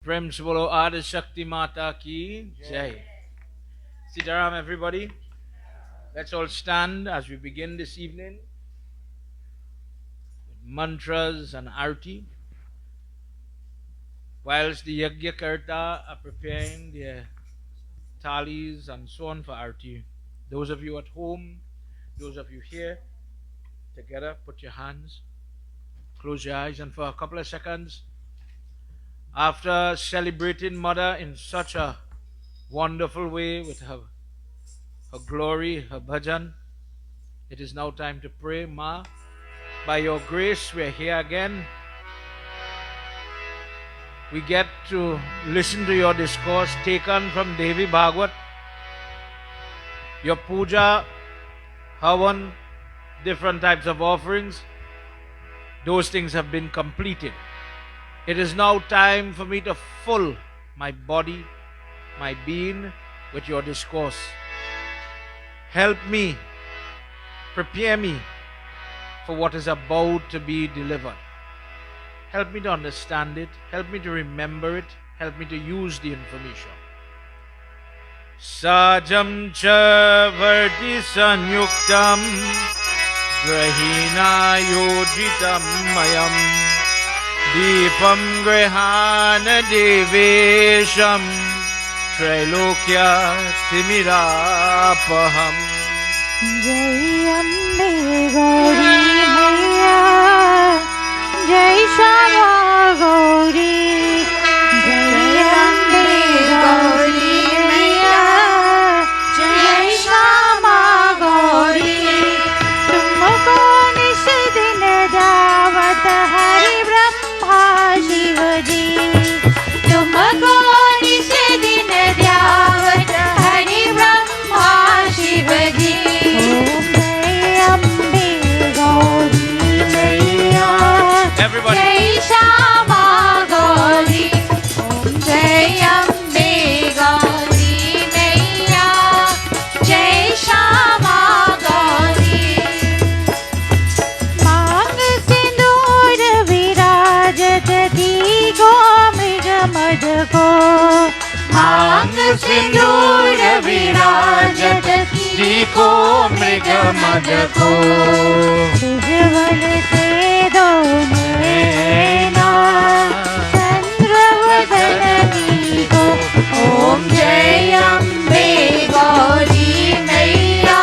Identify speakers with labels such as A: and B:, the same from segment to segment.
A: Prem se bolo Adi Shakti Mata ki Jai. Sitaram, everybody. Let's all stand as we begin this evening with mantras and arti. Whilst the Yagnakarta are preparing their thalis and so on for arti, those of you at home, those of you here, together, put your hands, close your eyes, and for a couple of seconds, after celebrating Mother in such a wonderful way with her glory, her bhajan, it is now time to pray. Ma, by your grace, we're here again. We get to listen to your discourse taken from Devi Bhagwat. Your puja, havan, different types of offerings, those things have been completed. It is now time for me to fill my body, my being with your discourse. Help me, prepare me for what is about to be delivered. Help me to understand it, help me to remember it, help me to use the information. Sajam cha varti sanyuktam grahina yojitam mayam Deepam grihana devesham Trailokya timirapaham.
B: Jai Ambe Gauri Maiya, Jai Shama Gauri, Jai Ambe Gauri Maiya, Jai Shama Gauri. तुमको निश दिन दावत हरि ब्रह्मा शिव जी, तुमको निश दिन दावत हरि ब्रह्मा शिव जी। ओम जय अम्बे गौरी मैया,
A: Everybody.
B: जय श्यामा गौरी। ओम जय अम्बे गौरी मैया, जय श्यामा गौरी। मांग सिंदूर विराजत दी गो मृग मद को, मांग सिंदूर विराजत दी को मृग मद को। सुजवल से दोनों नैना चंद्रवदन दी को। ओम जय अम्बे गौरी मैया,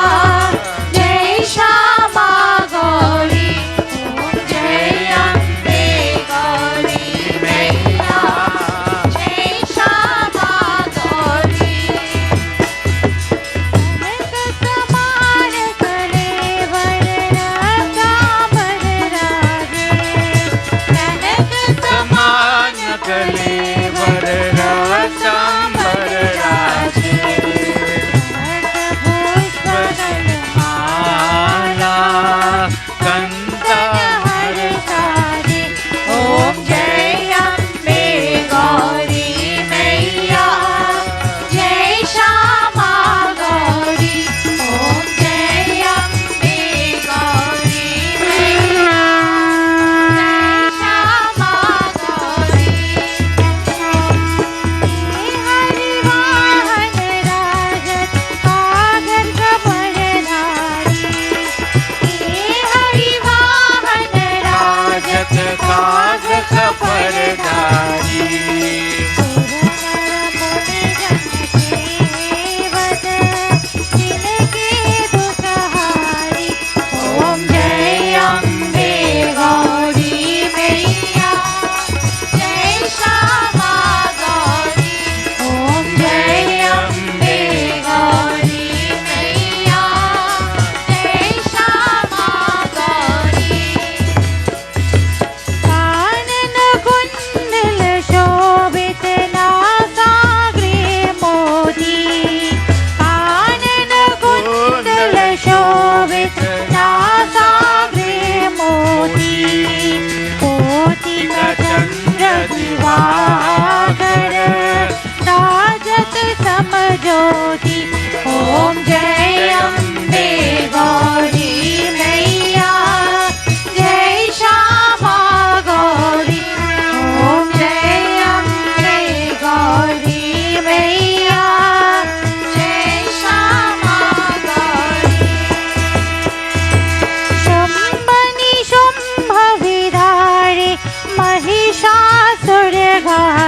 B: जय श्यामा गौरी। ओम जय अम्बे गौरी मैया, जय श्यामा गौरी। कनक समान कलेवर चामर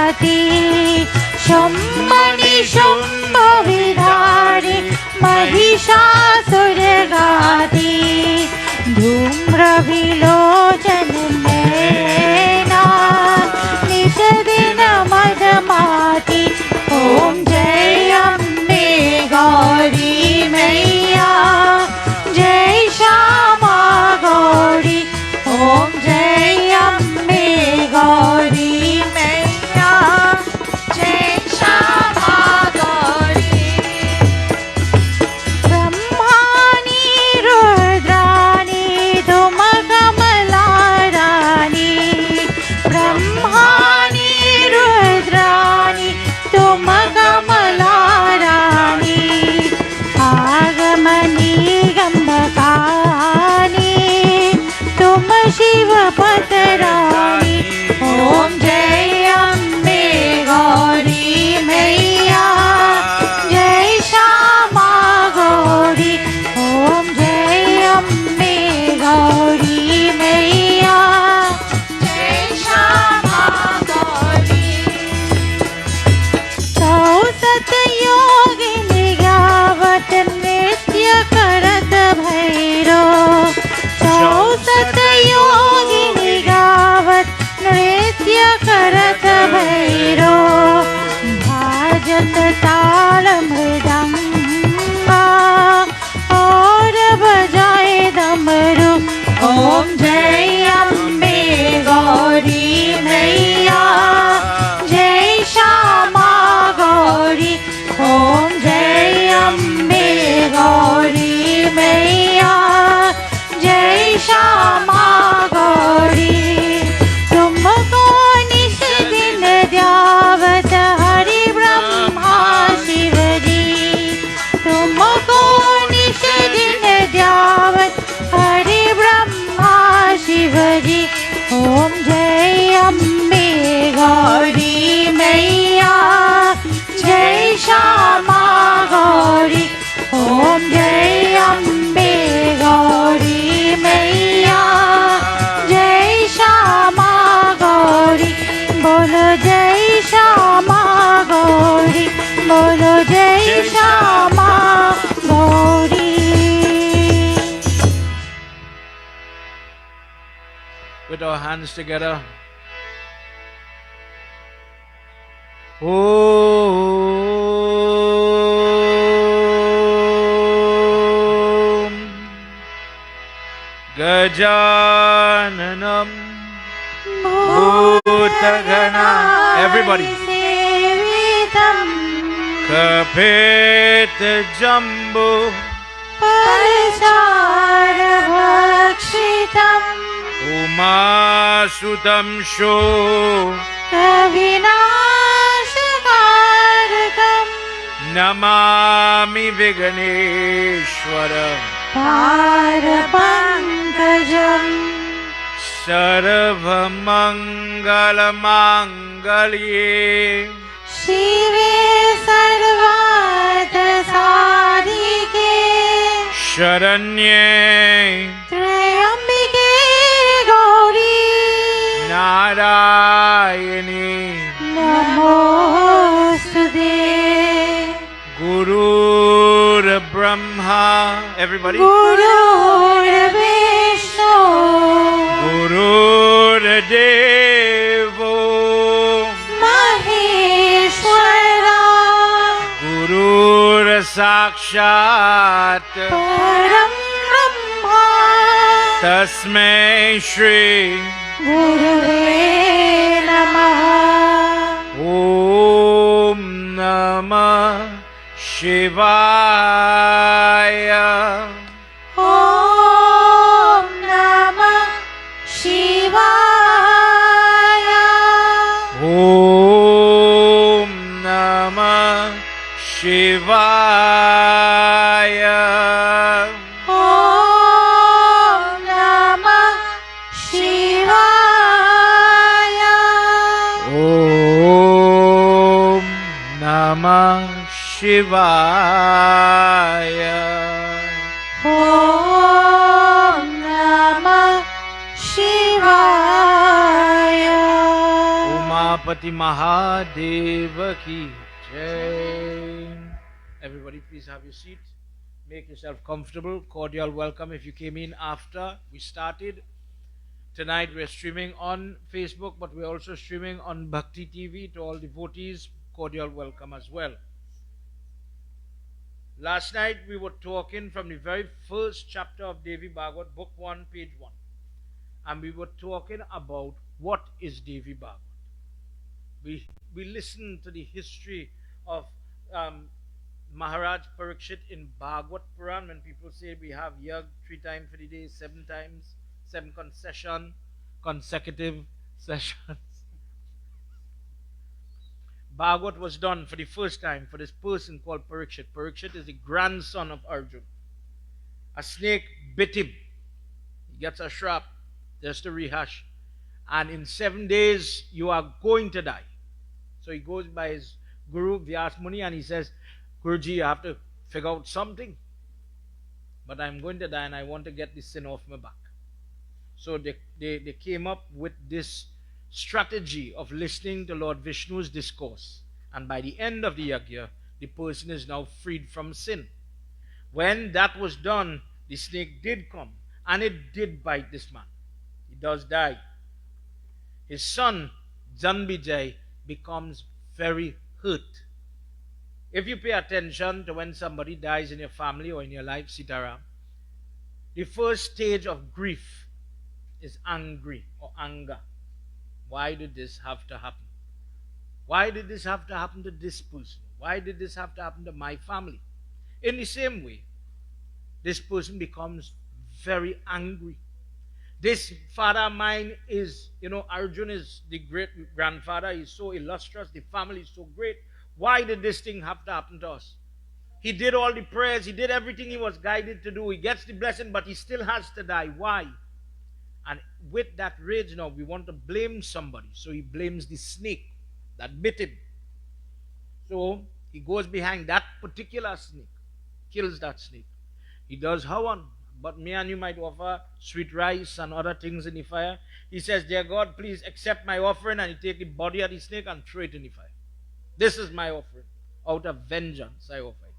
B: गाती शुम्भ निशुम्भ विधारी महिषासुर गाती धूम्र विलोचन नैना नित दिन मदमाती ओम जय अम्बे गौरी मैया जय श्यामा गौरी ओम जय अम्बे गौरी मैया जय श्यामा गौरी ब्रह्माणी रुद्राणी तुम कमला रानी ब्रह्माणी रुद्राणी तुम कमला रानी आगमनी गंभकानी तुम शिव पतरानी ओम जय अम्बे गौरी मैया जय श्यामा गौरी ओम जय अम्बे गौरी मैया जय श्यामा गौरी सौसत योगिनी गावत नृत्य करत भैरो सौसत योगिनी गावत नृत्य करत भैरो भाजत ताल मृदंगा और बजाए डमरू ओम जय अम्बे गौरी मैया जय श्यामा गौरी ओम जय अम्बे गौरी मैया जय श्यामा गौरी तुमको निश दिन द्यावत हरि ब्रह्मा शिव जी तुमको निश दिन द्यावत हरि ब्रह्मा शिव जी ओम जय अम्बे गौरी मैया जय श्यामा गौरी ओम जय अम्बे गौरी मैया जय श्यामा गौरी बोलो जय श्यामा गौरी बोलो जय Shyama Gauri
A: With our hands together. Om Gajananam Bhutagana. Everybody. Kapet Jambu
B: परिचारभक्षितम्
A: Umasutam Sho
B: विनाशकारकम्
A: Namami Viganeshwara
B: पारपङ्कजम्
A: Sarvamangalamangaliye
B: शिवे सर्वार्थसाधिके
A: Sharanye
B: त्र्यम्बिके गौरी
A: Narayani
B: नमोस्तुते
A: Gurur Brahma. Everybody.
B: गुरुर्विष्णु
A: Gurur Devo
B: Maheshwara
A: Gurur Sakshat
B: परं ब्रह्मा
A: Tasmai Shri
B: गुरुवे नमः
A: Om Namah Shivaya
B: ॐ नमः शिवाय
A: Om Namah Shivaya
B: ॐ नमः शिवाय
A: Om Namah Shivaya.
B: ॐ नमः शिवाय
A: Ganpati Mahadeva ki jai. Everybody, please have your seat. Make yourself comfortable. Cordial welcome if you came in after we started. Tonight we're streaming on Facebook, but we're also streaming on Bhakti TV to all devotees. Cordial welcome as well. Last night we were talking from the very first chapter of Devi Bhagwat, book 1, page 1. And we were talking about what is Devi Bhagwat. We listened to the history of Maharaj Parikshit in Bhagwat Puran, when people say we have Yag 3 times for the day, 7 times, 7 consecutive sessions. Bhagwat was done for the first time for this person called Parikshit. Parikshit is the grandson of Arjuna. A snake bit him. He gets a shrap, just to rehash. And in 7 days, you are going to die. So he goes by his guru, Vyas Muni, and he says, Guruji, you have to figure out something. But I'm going to die and I want to get this sin off my back. So they came up with this strategy of listening to Lord Vishnu's discourse. And by the end of the Yagna, the person is now freed from sin. When that was done, the snake did come and it did bite this man. He does die. His son, Janbijay, becomes very hurt. If you pay attention to when somebody dies in your family or in your life, Sitaram, the first stage of grief is angry or anger. Why did this have to happen? Why did this have to happen to this person? Why did this have to happen to my family? In the same way, this person becomes very angry. This father of mine is, Arjun is the great grandfather. He's so illustrious. The family is so great. Why did this thing have to happen to us? He did all the prayers. He did everything he was guided to do. He gets the blessing, but he still has to die. Why? And with that rage now, we want to blame somebody. So he blames the snake that bit him. So he goes behind that particular snake, kills that snake. He does Havan. But me and you might offer sweet rice and other things in the fire. He says, dear God, please accept my offering. And he take the body of the snake and throw it in the fire. This is my offering. Out of vengeance, I offer it.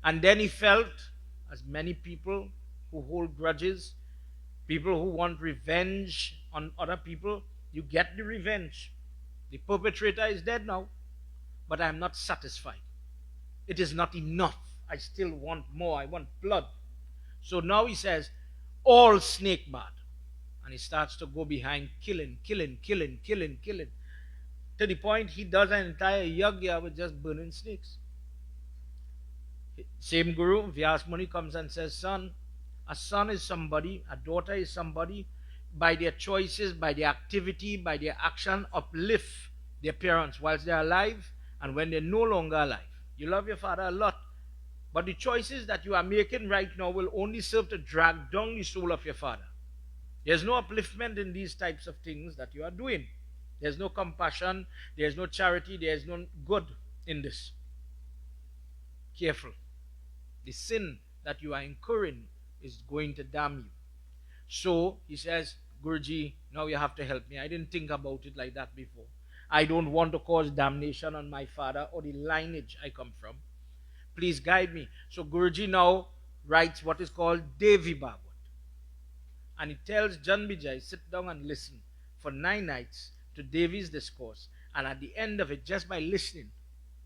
A: And then he felt, as many people who hold grudges, people who want revenge on other people, you get the revenge. The perpetrator is dead now, but I am not satisfied. It is not enough. I still want more. I want blood. So now he says, all snake bad. And he starts to go behind killing. To the point he does an entire yagya with just burning snakes. Same guru, Vyas Muni, comes and says, son, a son is somebody, a daughter is somebody, by their choices, by their activity, by their action, uplift their parents whilst they're alive and when they're no longer alive. You love your father a lot, but the choices that you are making right now will only serve to drag down the soul of your father. There's no upliftment in these types of things that you are doing. There's no compassion, there's no charity, there's no good in this. Careful. The sin that you are incurring is going to damn you. So he says, Guruji, now you have to help me. I didn't think about it like that before. I don't want to cause damnation on my father or the lineage I come from. Please guide me. So Guruji now writes what is called Devi Bhagwat. And he tells Janbijay, sit down and listen for 9 nights to Devi's discourse. And at the end of it, just by listening,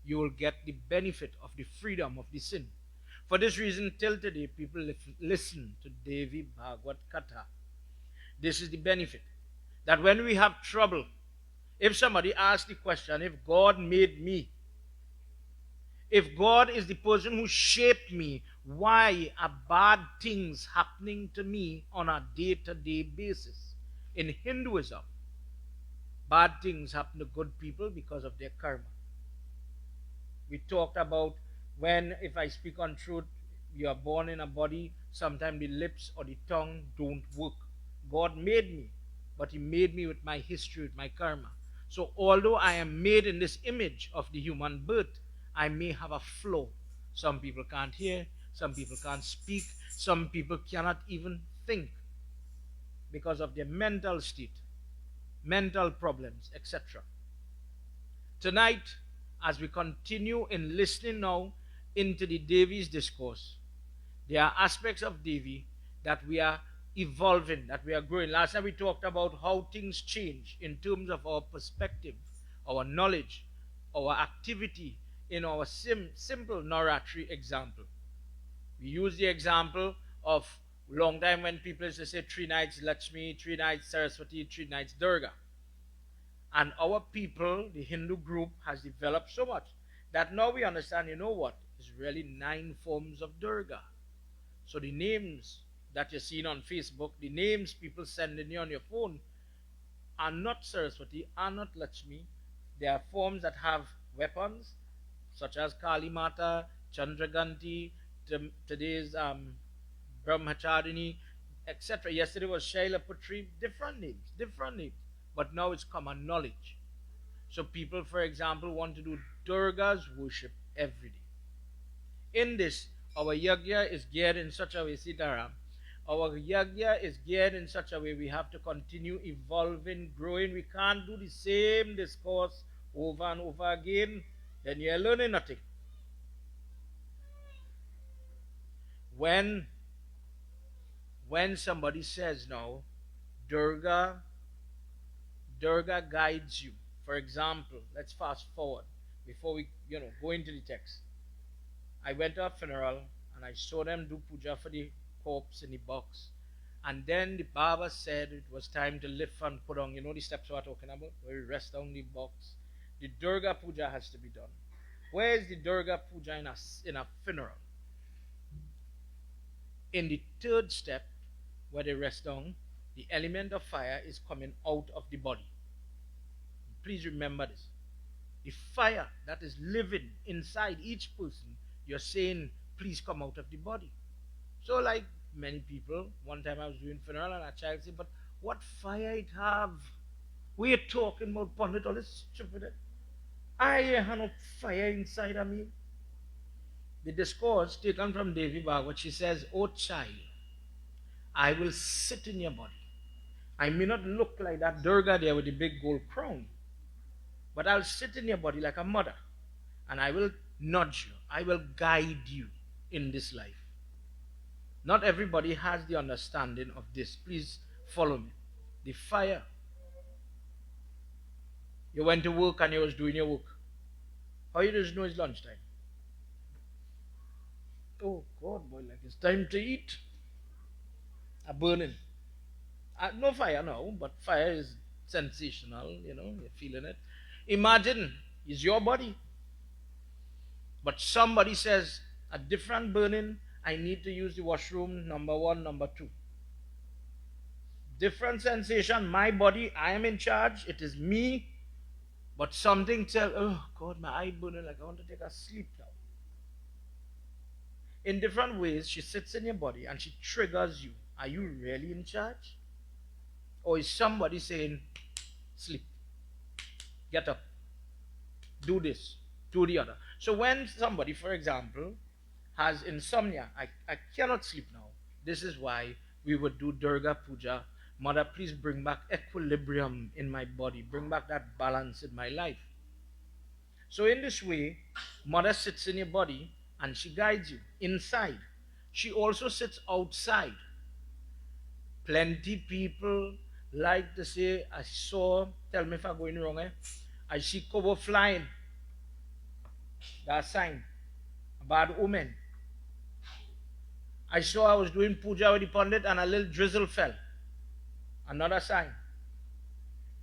A: you will get the benefit of the freedom of the sin. For this reason, till today, people listen to Devi Bhagwat Katha. This is the benefit. That when we have trouble, if somebody asks the question, if God made me, if God is the person who shaped me, why are bad things happening to me on a day-to-day basis? In Hinduism, bad things happen to good people because of their karma. We talked about when, if I speak on truth, you are born in a body, sometimes the lips or the tongue don't work. God made me, but he made me with my history, with my karma. So although I am made in this image of the human birth, I may have a flaw. Some people can't hear, some people can't speak, some people cannot even think because of their mental state, mental problems, etc. Tonight, as we continue in listening now into the Devi's discourse, there are aspects of Devi that we are evolving, that we are growing. Last time we talked about how things change in terms of our perspective, our knowledge, our activity in our simple Navratri example. We use the example of long time when people used to say 3 nights Lakshmi, 3 nights Saraswati, 3 nights Durga. And our people, the Hindu group, has developed so much that now we understand, you know what? It's really 9 forms of Durga. So the names that you're seeing on Facebook, the names people sending you on your phone are not Saraswati, are not Lakshmi. They are forms that have weapons, such as Kali Mata, Chandraganti, today's Brahmacharini, etc. Yesterday was Shaila Putri, different names, different names. But now it's common knowledge. So people, for example, want to do Durga's worship every day. In this, our yagya is geared in such a way, Sitaram. Our yagya is geared in such a way we have to continue evolving, growing. We can't do the same discourse over and over again. Then you're learning nothing. When somebody says now, Durga guides you. For example, let's fast forward before we go into the text. I went to a funeral and I saw them do puja for the corpse in the box. And then the Baba said it was time to lift and put on, the steps we're talking about, where we rest down the box. The Durga Puja has to be done. Where is the Durga Puja in a funeral? In the third step, where they rest down, the element of fire is coming out of the body. Please remember this. The fire that is living inside each person, you're saying, please come out of the body. So like many people, one time I was doing funeral and a child said, but what fire it have? We're talking about Pandit, all this stupid. I have no fire inside of me. The discourse taken from Devi Bhagwat, she says, oh child, I will sit in your body. I may not look like that Durga there with the big gold crown, but I'll sit in your body like a mother, and I will nudge you. I will guide you in this life. Not everybody has the understanding of this. Please follow me. The fire. You went to work and you was doing your work. How you just know it's lunchtime? Oh God, boy, like it's time to eat. A burning. No fire now, but fire is sensational, you're feeling it. Imagine, it's your body. But somebody says, a different burning, I need to use the washroom, number 1, number 2. Different sensation, my body, I am in charge, it is me. But something tells, oh God, my eye burning, like I want to take a sleep now. In different ways, she sits in your body and she triggers you. Are you really in charge? Or is somebody saying, sleep, get up, do this, do the other? So when somebody, for example, has insomnia, I cannot sleep now. This is why we would do Durga Puja. Mother, please bring back equilibrium in my body. Bring back that balance in my life. So in this way, Mother sits in your body and she guides you inside. She also sits outside. Plenty people like to say, I saw, tell me if I'm going wrong, I see cover flying. That's a sign. A bad omen. I saw I was doing puja with the Pandit and a little drizzle fell. Another sign.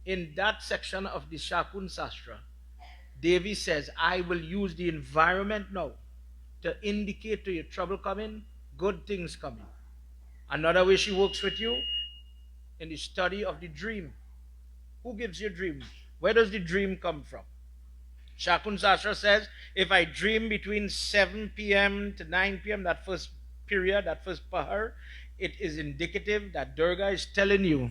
A: In that section of the Shakun Sastra, Devi says, I will use the environment now to indicate to you trouble coming, good things coming. Another way she works with you, in the study of the dream. Who gives you dreams? Where does the dream come from? Shakun Sastra says, if I dream between 7 p.m. to 9 p.m., that first period, that first pahar, it is indicative that Durga is telling you,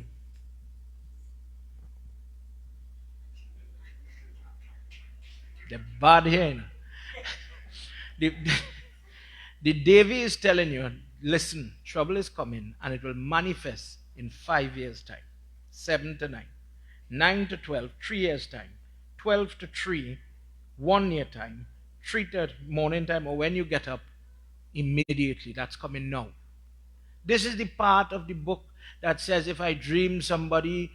A: the bad here. The Devi is telling you, listen, trouble is coming and it will manifest in 5 years' time. 7 to 9. 9 to 12, 3 years' time. 12 to 3, 1 year time, 3:30 morning time, or when you get up, immediately. That's coming now. This is the part of the book that says if I dream somebody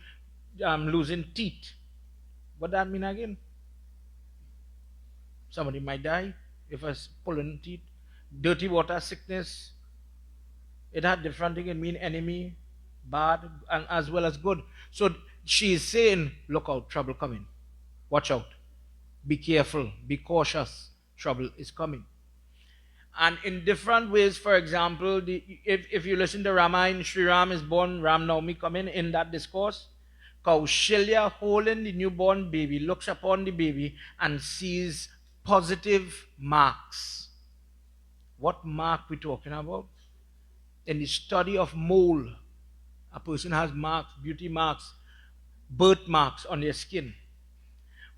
A: losing teeth, what that mean again? Somebody might die if I pulling teeth. Dirty water sickness. It had different thing. It mean enemy, bad, and as well as good. So she is saying, look out, trouble coming. Watch out. Be careful. Be cautious. Trouble is coming. And in different ways, for example, if you listen to Ramayana, Sri Ram is born, Ram Navami coming in that discourse. Kaushalya holding the newborn baby, looks upon the baby and sees positive marks. What mark we talking about? In the study of mole, a person has marks, beauty marks, birthmarks on their skin.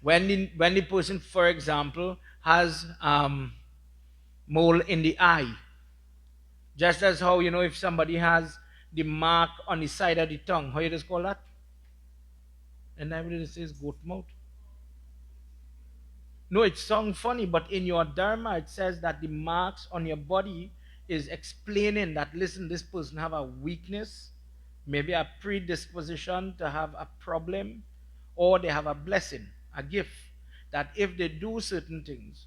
A: When the person, for example, has mole in the eye, just as how, if somebody has the mark on the side of the tongue, how you just call that? And everybody says goat mouth. No, it sounds funny, but in your dharma it says that the marks on your body is explaining that, listen, this person have a weakness, maybe a predisposition to have a problem, or they have a blessing, a gift, that if they do certain things,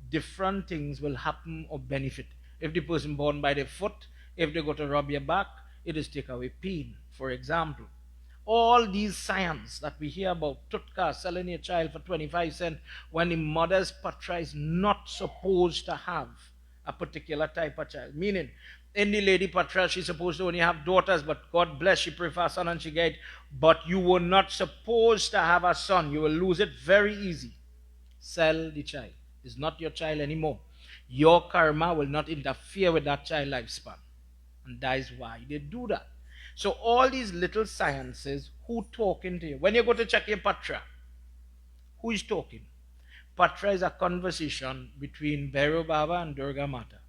A: different things will happen or benefit. If the person born by the foot, if they go to rub your back, it is take away pain, for example. All these science that we hear about, tutka, selling your child for 25 cents, when the mother's patra is not supposed to have a particular type of child. Meaning, in the lady patra, she's supposed to only have daughters, but God bless, she prefers son and she get. But you were not supposed to have a son. You will lose it very easy. Sell the child. It's not your child anymore. Your karma will not interfere with that child lifespan. And that is why they do that. So all these little sciences, who talking to you? When you go to check your patra, who is talking? Patra is a conversation between Bhairav Baba and Durga Mata.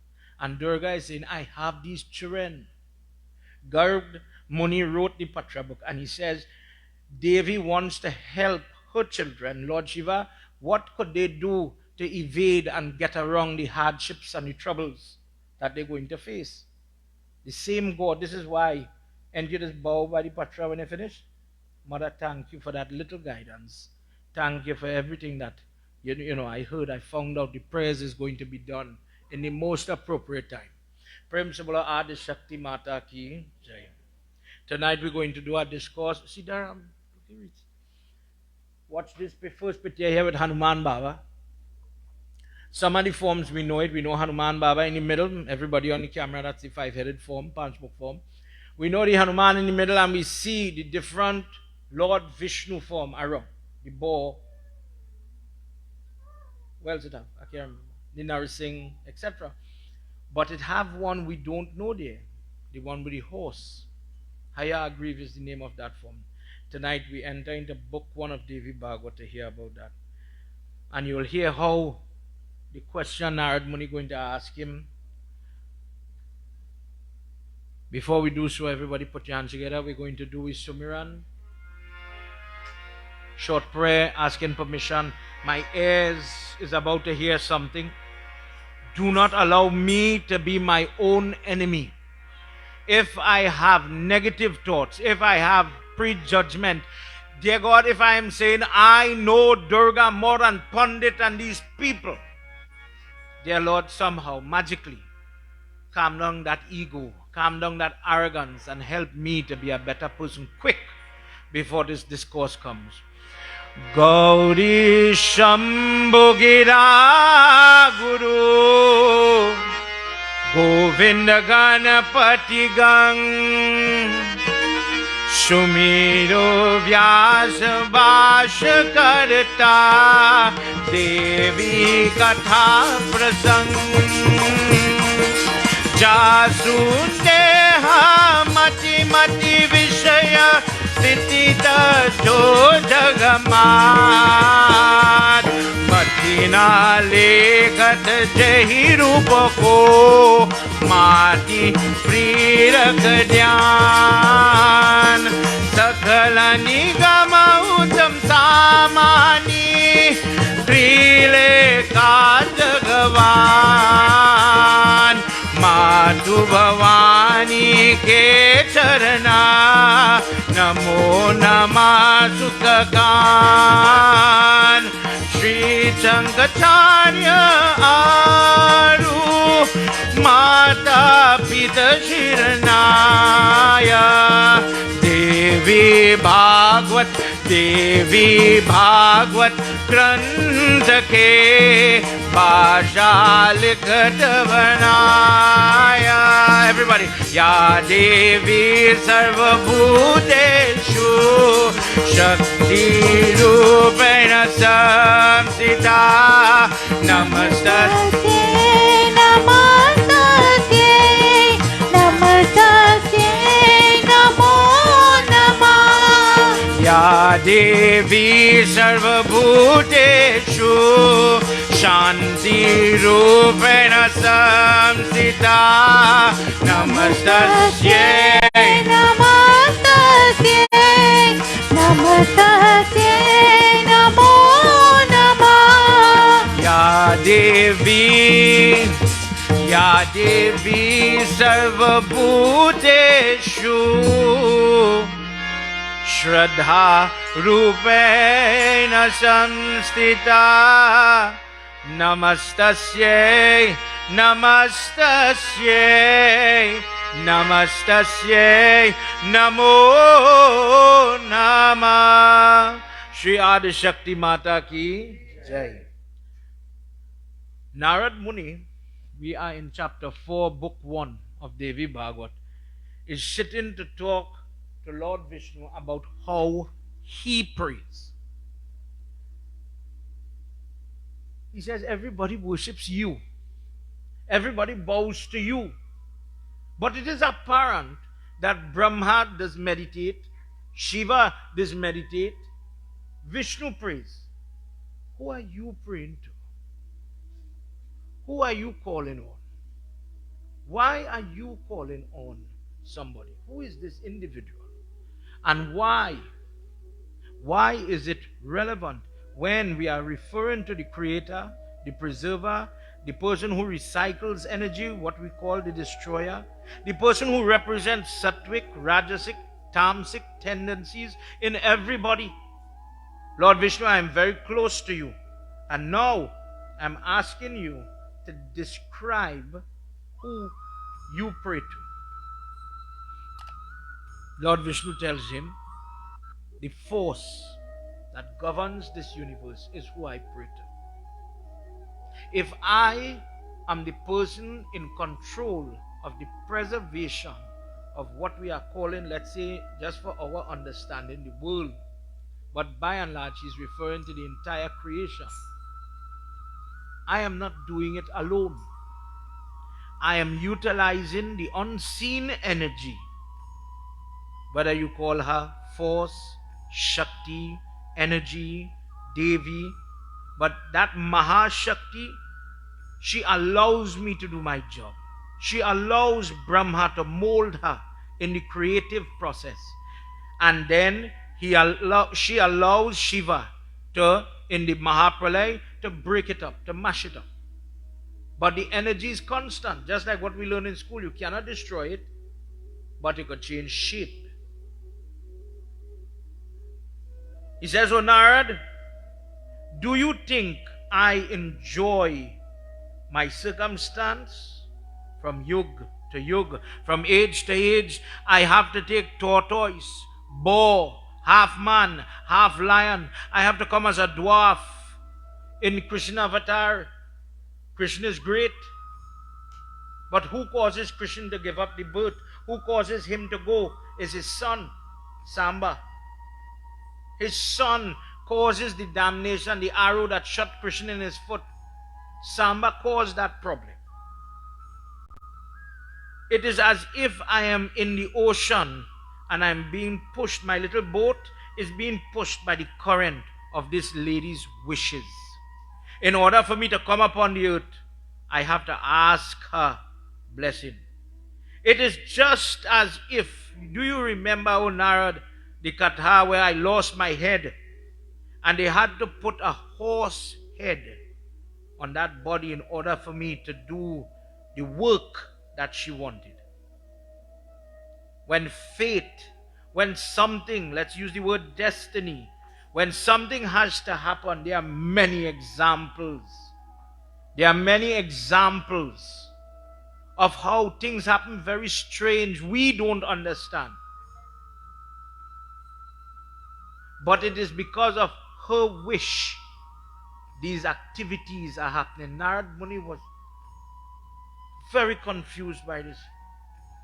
A: And Durga is saying, I have these children. Garg Muni wrote the Patra book and he says, Devi wants to help her children. Lord Shiva, what could they do to evade and get around the hardships and the troubles that they're going to face? The same God. This is why, and you just bow by the Patra when you finish. Mother, thank you for that little guidance. Thank you for everything that, I heard, I found out the prayers is going to be done in the most appropriate time. Prem Sabala Adi Shakti Mata Ki Jai. Tonight we're going to do our discourse. See, Dharam, watch this first picture here with Hanuman Baba. Some of the forms we know it. We know Hanuman Baba in the middle. Everybody on the camera, that's the five-headed form, Panchmukh form. We know the Hanuman in the middle and we see the different Lord Vishnu form around. The boar. Well, it have? I can't remember. The Narsingh, etc. But it have one we don't know there. The one with the horse. Hayagriva is the name of that form. Tonight we enter into book 1 of Devi Bhagwat to hear about that. And you'll hear how the question Narad Muni going to ask him. Before we do so, everybody put your hands together. We're going to do his Sumiran. Short prayer, asking permission. My ears is about to hear something. Do not allow me to be my own enemy. If I have negative thoughts, if I have prejudgment, dear God, if I am saying I know Durga more than Pandit and these people, dear Lord, somehow, magically, calm down that ego, calm down that arrogance, and help me to be a better person quick before this discourse comes. Gauri Shambhu Gira Guru Govinda Ganapati Gang Sumiro Vyasa Vasha Karta Devi Katha Prasang Jasundeha Mati Mati Vishaya Sthitita Jo Jagamat Matina Lekhat Jahi Rupa Ko माती प्रेरक ज्ञान सकल निगम उत्तम सामानी प्रिले का जगवान मातु भवानी के चरना नमो नमः सुखकान श्री चंगचार्य आरु माता पिता शिरनाया देवी भागवत ग्रंथ के भाषा लिखत बनाया everybody या देवी सर्वभूतेषु शक्ति रूपेण संस्थिता नमस्तस्यै या देवी सर्वभूतेषु शान्तिरूपेण संस्थिता नमस्तस्यै
B: नमो नमः
A: या देवी सर्वभूतेषु श्रद्धा रूपेण संस्थिता नमस्तस्यै नमो नमः श्री आदि शक्ति माता की जय Narad Muni, we are in chapter 4, book 1 of Devi Bhagwat, is sitting to talk to Lord Vishnu about how he prays. He says, everybody worships you. Everybody bows to you. But it is apparent that Brahma does meditate, Shiva does meditate, Vishnu prays. Who are you praying to? Who are you calling on? Why are you calling on somebody? Who is this individual? And why? Why is it relevant when we are referring to the creator, the preserver, the person who recycles energy, what we call the destroyer, the person who represents sattvic, rajasic, tamasic tendencies in everybody? Lord Vishnu, I am very close to you. And now I'm asking you to describe who you pray to. Lord Vishnu tells him, the force that governs this universe is who I pray to. If I am the person in control of the preservation of what we are calling, let's say, just for our understanding, the world, but by and large he's referring to the entire creation, I am not doing it alone. I am utilizing the unseen energy, whether you call her force, Shakti, energy, Devi, but that Mahashakti, she allows me to do my job. She allows Brahma to mold her in the creative process. And then she allows Shiva to, in the Mahapralay, to break it up, to mash it up. But the energy is constant, just like what we learn in school. You cannot destroy it, but you could change shape. He says, "O Narad, do you think I enjoy my circumstance? From yug to yug, from age to age, I have to take tortoise, boar, half man, half lion. I have to come as a dwarf in Krishna avatar. Krishna is great. But who causes Krishna to give up the birth? Who causes him to go is his son, Samba. His son causes the damnation, the arrow that shot Krishna in his foot. Samba caused that problem. It is as if I am in the ocean and I am being pushed, my little boat is being pushed by the current of this lady's wishes. In order for me to come upon the earth, I have to ask her blessing. It is just as if, do you remember, O Narad, the Katha where I lost my head and they had to put a horse head on that body in order for me to do the work that she wanted. When fate, when something, let's use the word destiny, when something has to happen, there are many examples. There are many examples of how things happen very strange. We don't understand. But it is because of her wish these activities are happening. Narad Muni was very confused by this.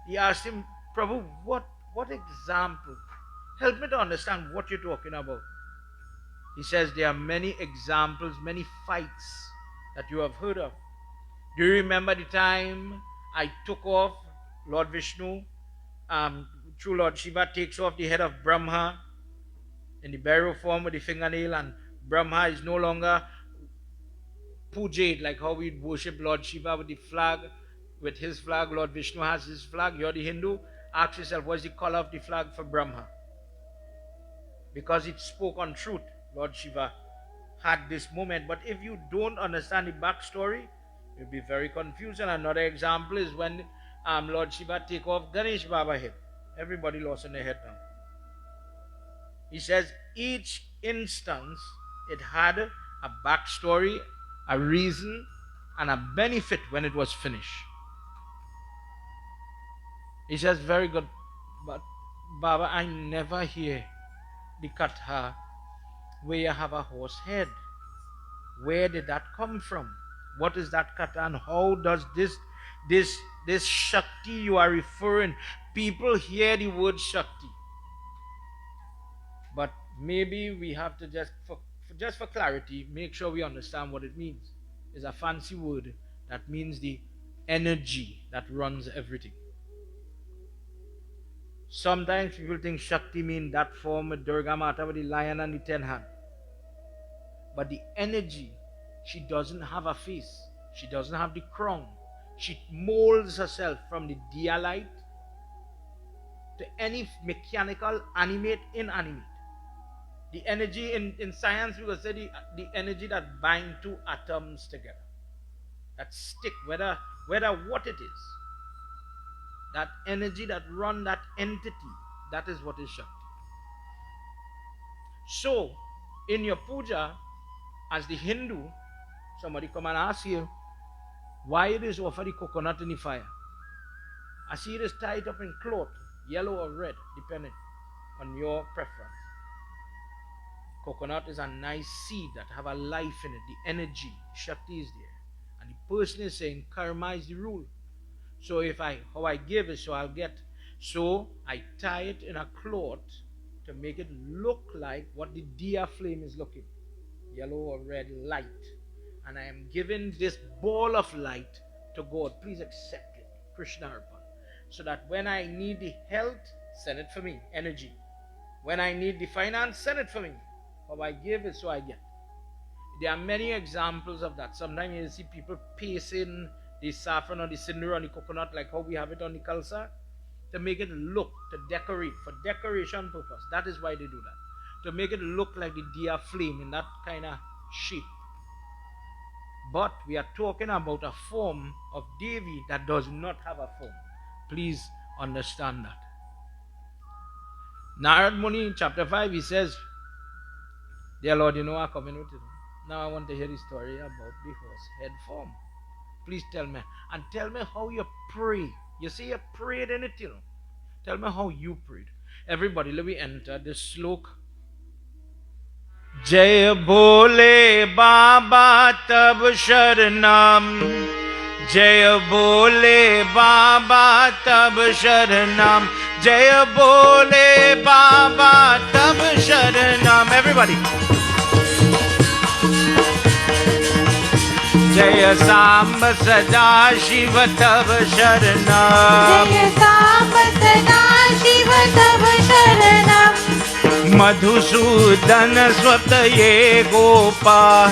A: He asked him, Prabhu, what example? Help me to understand what you're talking about. He says there are many examples, many fights that you have heard of. Do you remember the time I took off Lord Vishnu? True Lord Shiva takes off the head of Brahma in the burial form with the fingernail, and Brahma is no longer pujed like how we worship Lord Shiva with the flag, with his flag. Lord Vishnu has his flag. You're the Hindu. Ask yourself, what's the color of the flag for Brahma? Because it spoke on truth. Lord Shiva had this moment. But if you don't understand the backstory, you'll be very confused. And another example is when Lord Shiva take off Ganesh Baba head. Everybody lost in their head now. He says each instance, it had a backstory, a reason, and a benefit when it was finished. He says, very good, but Baba, I never hear the katha where you have a horse head. Where did that come from? What is that katha, and how does this Shakti you are referring? People hear the word Shakti, but maybe we have to just for clarity, make sure we understand what it means. It's a fancy word that means the energy that runs everything. Sometimes people think Shakti means that form with Durga Mata with the lion and the 10 hand. But the energy, she doesn't have a face. She doesn't have the crown. She molds herself from the Diya light to any mechanical, animate, inanimate. The energy in science, we will say the energy that binds two atoms together, that stick, whether what it is. That energy that runs that entity, that is what is Shakti. So, in your puja, as the Hindu, somebody come and ask you, why it is offer the coconut in the fire? I see it is tied up in cloth, yellow or red, depending on your preference. Coconut is a nice seed that have a life in it, the energy, Shakti is there. And the person is saying, karma is the rule. So how I give it, so I'll get. So I tie it in a cloth to make it look like what the Diya flame is looking. Yellow or red light. And I am giving this ball of light to God. Please accept it. Krishna Arpan. So that when I need the health, send it for me. Energy. When I need the finance, send it for me. How I give it, so I get. There are many examples of that. Sometimes you see people pasting the saffron or the sindoor on the coconut like how we have it on the kalsa to make it look, to decorate, for decoration purpose. That is why they do that. To make it look like the Diya flame in that kind of shape. But we are talking about a form of Devi that does not have a form. Please understand that. Narad Muni in chapter 5, he says, dear Lord, you know I'm coming with you. Now I want to hear the story about the horse head form. Please tell me. And tell me how you pray. You say you prayed in it, you know. Tell me how you prayed. Everybody, let me enter this slok. Jai Bole Baba Tab Sharanam. Jai Bole Baba Tab Sharanam. Jai Bole Baba Tab Sharanam. Everybody. Jaya Samba Sada Shiva Tava Sharanam.
B: Jaya Samba Sada Shiva Tava Sharanam.
A: Madhusudana Swataye Gopa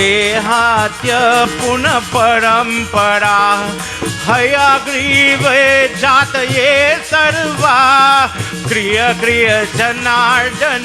A: देहात्य पुनः परंपरा हयग्रीवे जातये सर्वा क्रिय क्रिय जनार्दनायेति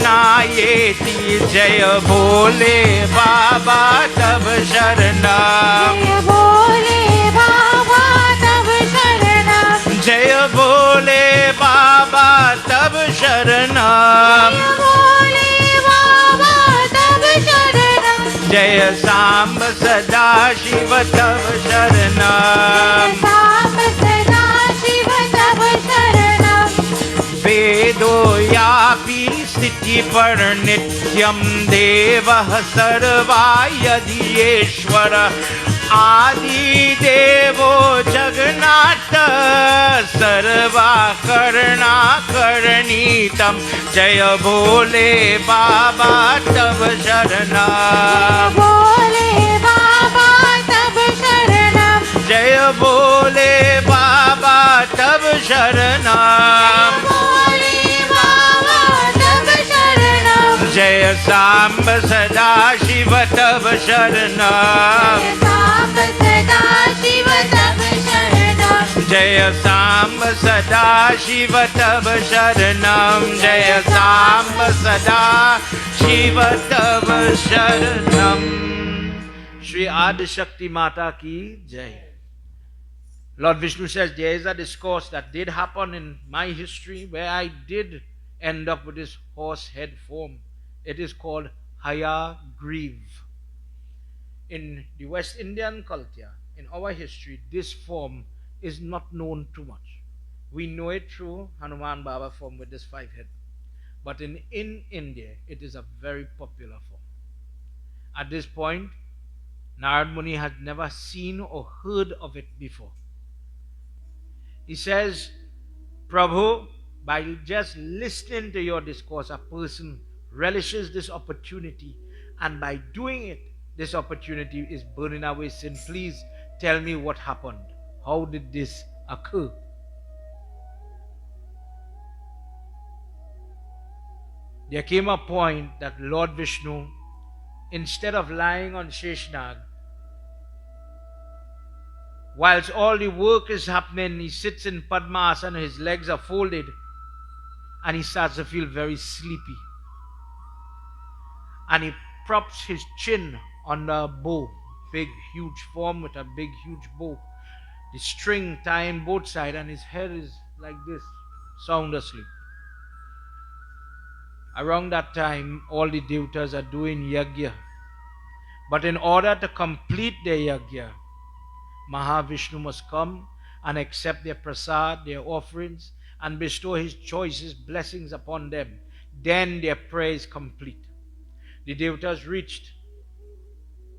A: जय भोले बाबा तब शरणम
B: जय भोले बाबा तब शरणम
A: जय भोले बाबा तब शरणम
B: जय भोले बाबा तब शरणम
A: जय सांब सदा शिव तब शरणम
B: सांब सदा शिव तब शरणम
A: वेदो यापि स्थिति पर नित्यं देवः सर्वा यदीश्वर आदि देवो जगन्नाथ सर्वा करना करणीतम जय भोले बाबा तब शरणम
B: भोले बाबा तब शरणम
A: जय भोले बाबा तब शरणम
B: भोले बाबा तब शरणम
A: जय सांब सदा शिव तब शरणम
B: सांब सदा शिव तब शरणम
A: जय सांब सदा शिव तब शरणम जय सांब सदा शिव तब शरणम श्री आदि शक्ति माता की जय. Lord Vishnu says there is a discourse that did happen in my history where I did end up with this horse head form. It is called Hayagriva. In the West Indian culture, in our history, this form is not known too much. We know it through Hanuman Baba form with this 5 head. But in India, it is a very popular form. At this point, Narad Muni had never seen or heard of it before. He says, Prabhu, by just listening to your discourse, a person relishes this opportunity, and by doing it, this opportunity is burning away sin. Please tell me what happened. How did this occur? There came a point that Lord Vishnu, instead of lying on Sheshnag, whilst all the work is happening, he sits in Padmasana, his legs are folded, and he starts to feel very sleepy. And he props his chin on the bow, big huge form with a big huge bow, the string tying both sides, and his head is like this, sound asleep. Around that time, all the devatas are doing yagya. But in order to complete their yagya, Mahavishnu must come and accept their prasad, their offerings, and bestow his choices, blessings upon them. Then their prayer is complete. The devatas reached.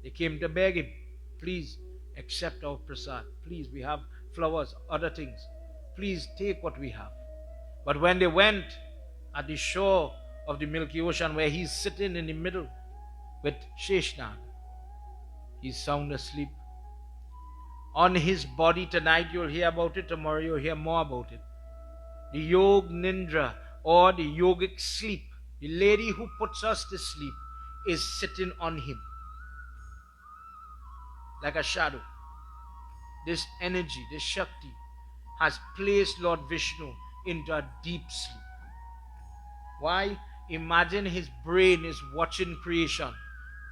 A: They came to beg him, please accept our prasad. Please, we have flowers, other things. Please take what we have. But when they went at the shore of the Milky Ocean, where he's sitting in the middle with Sheshnag, he's sound asleep. On his body tonight, you'll hear about it. Tomorrow, you'll hear more about it. The Yog Nindra, or the yogic sleep, the lady who puts us to sleep, is sitting on him like a shadow. This energy, this Shakti, has placed Lord Vishnu into a deep sleep. Why? Imagine his brain is watching creation.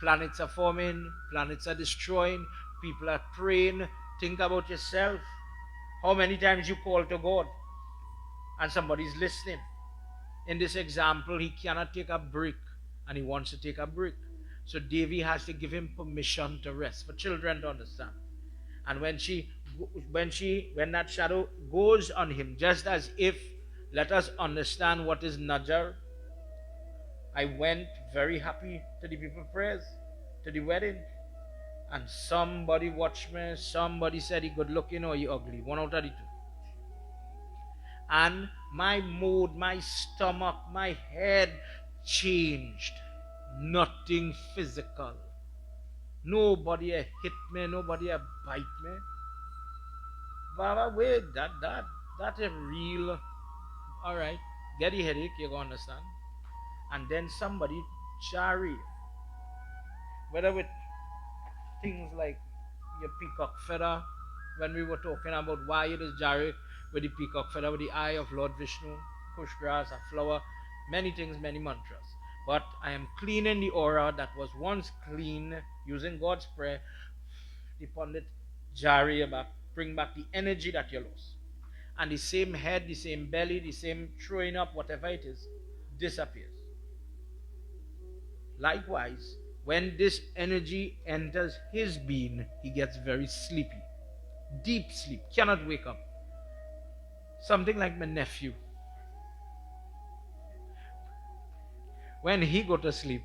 A: Planets are forming, planets are destroying, people are praying. Think about yourself. How many times you call to God and somebody's listening. In this example, he cannot take a break and he wants to take a break. So Devi has to give him permission to rest, for children to understand. And when that shadow goes on him, just as if, let us understand what is Najar. I went very happy to the people prayers, to the wedding. And somebody watched me, somebody said he good looking or he ugly, one out of the two. And my mood, my stomach, my head changed. Nothing physical. Nobody hit me, nobody bite me. Baba, wait, that is real. Alright, get the headache, you're going to understand. And then somebody chari, whether with things like your peacock feather. When we were talking about why it is jari with the peacock feather, with the eye of Lord Vishnu, kush grass, a flower, many things, many mantras. But I am cleaning the aura that was once clean using God's prayer. The Pandit jari back, bring back the energy that you lost. And the same head, the same belly, the same throwing up, whatever it is, disappears. Likewise, when this energy enters his being, he gets very sleepy. Deep sleep, cannot wake up. Something like my nephew. When he go to sleep,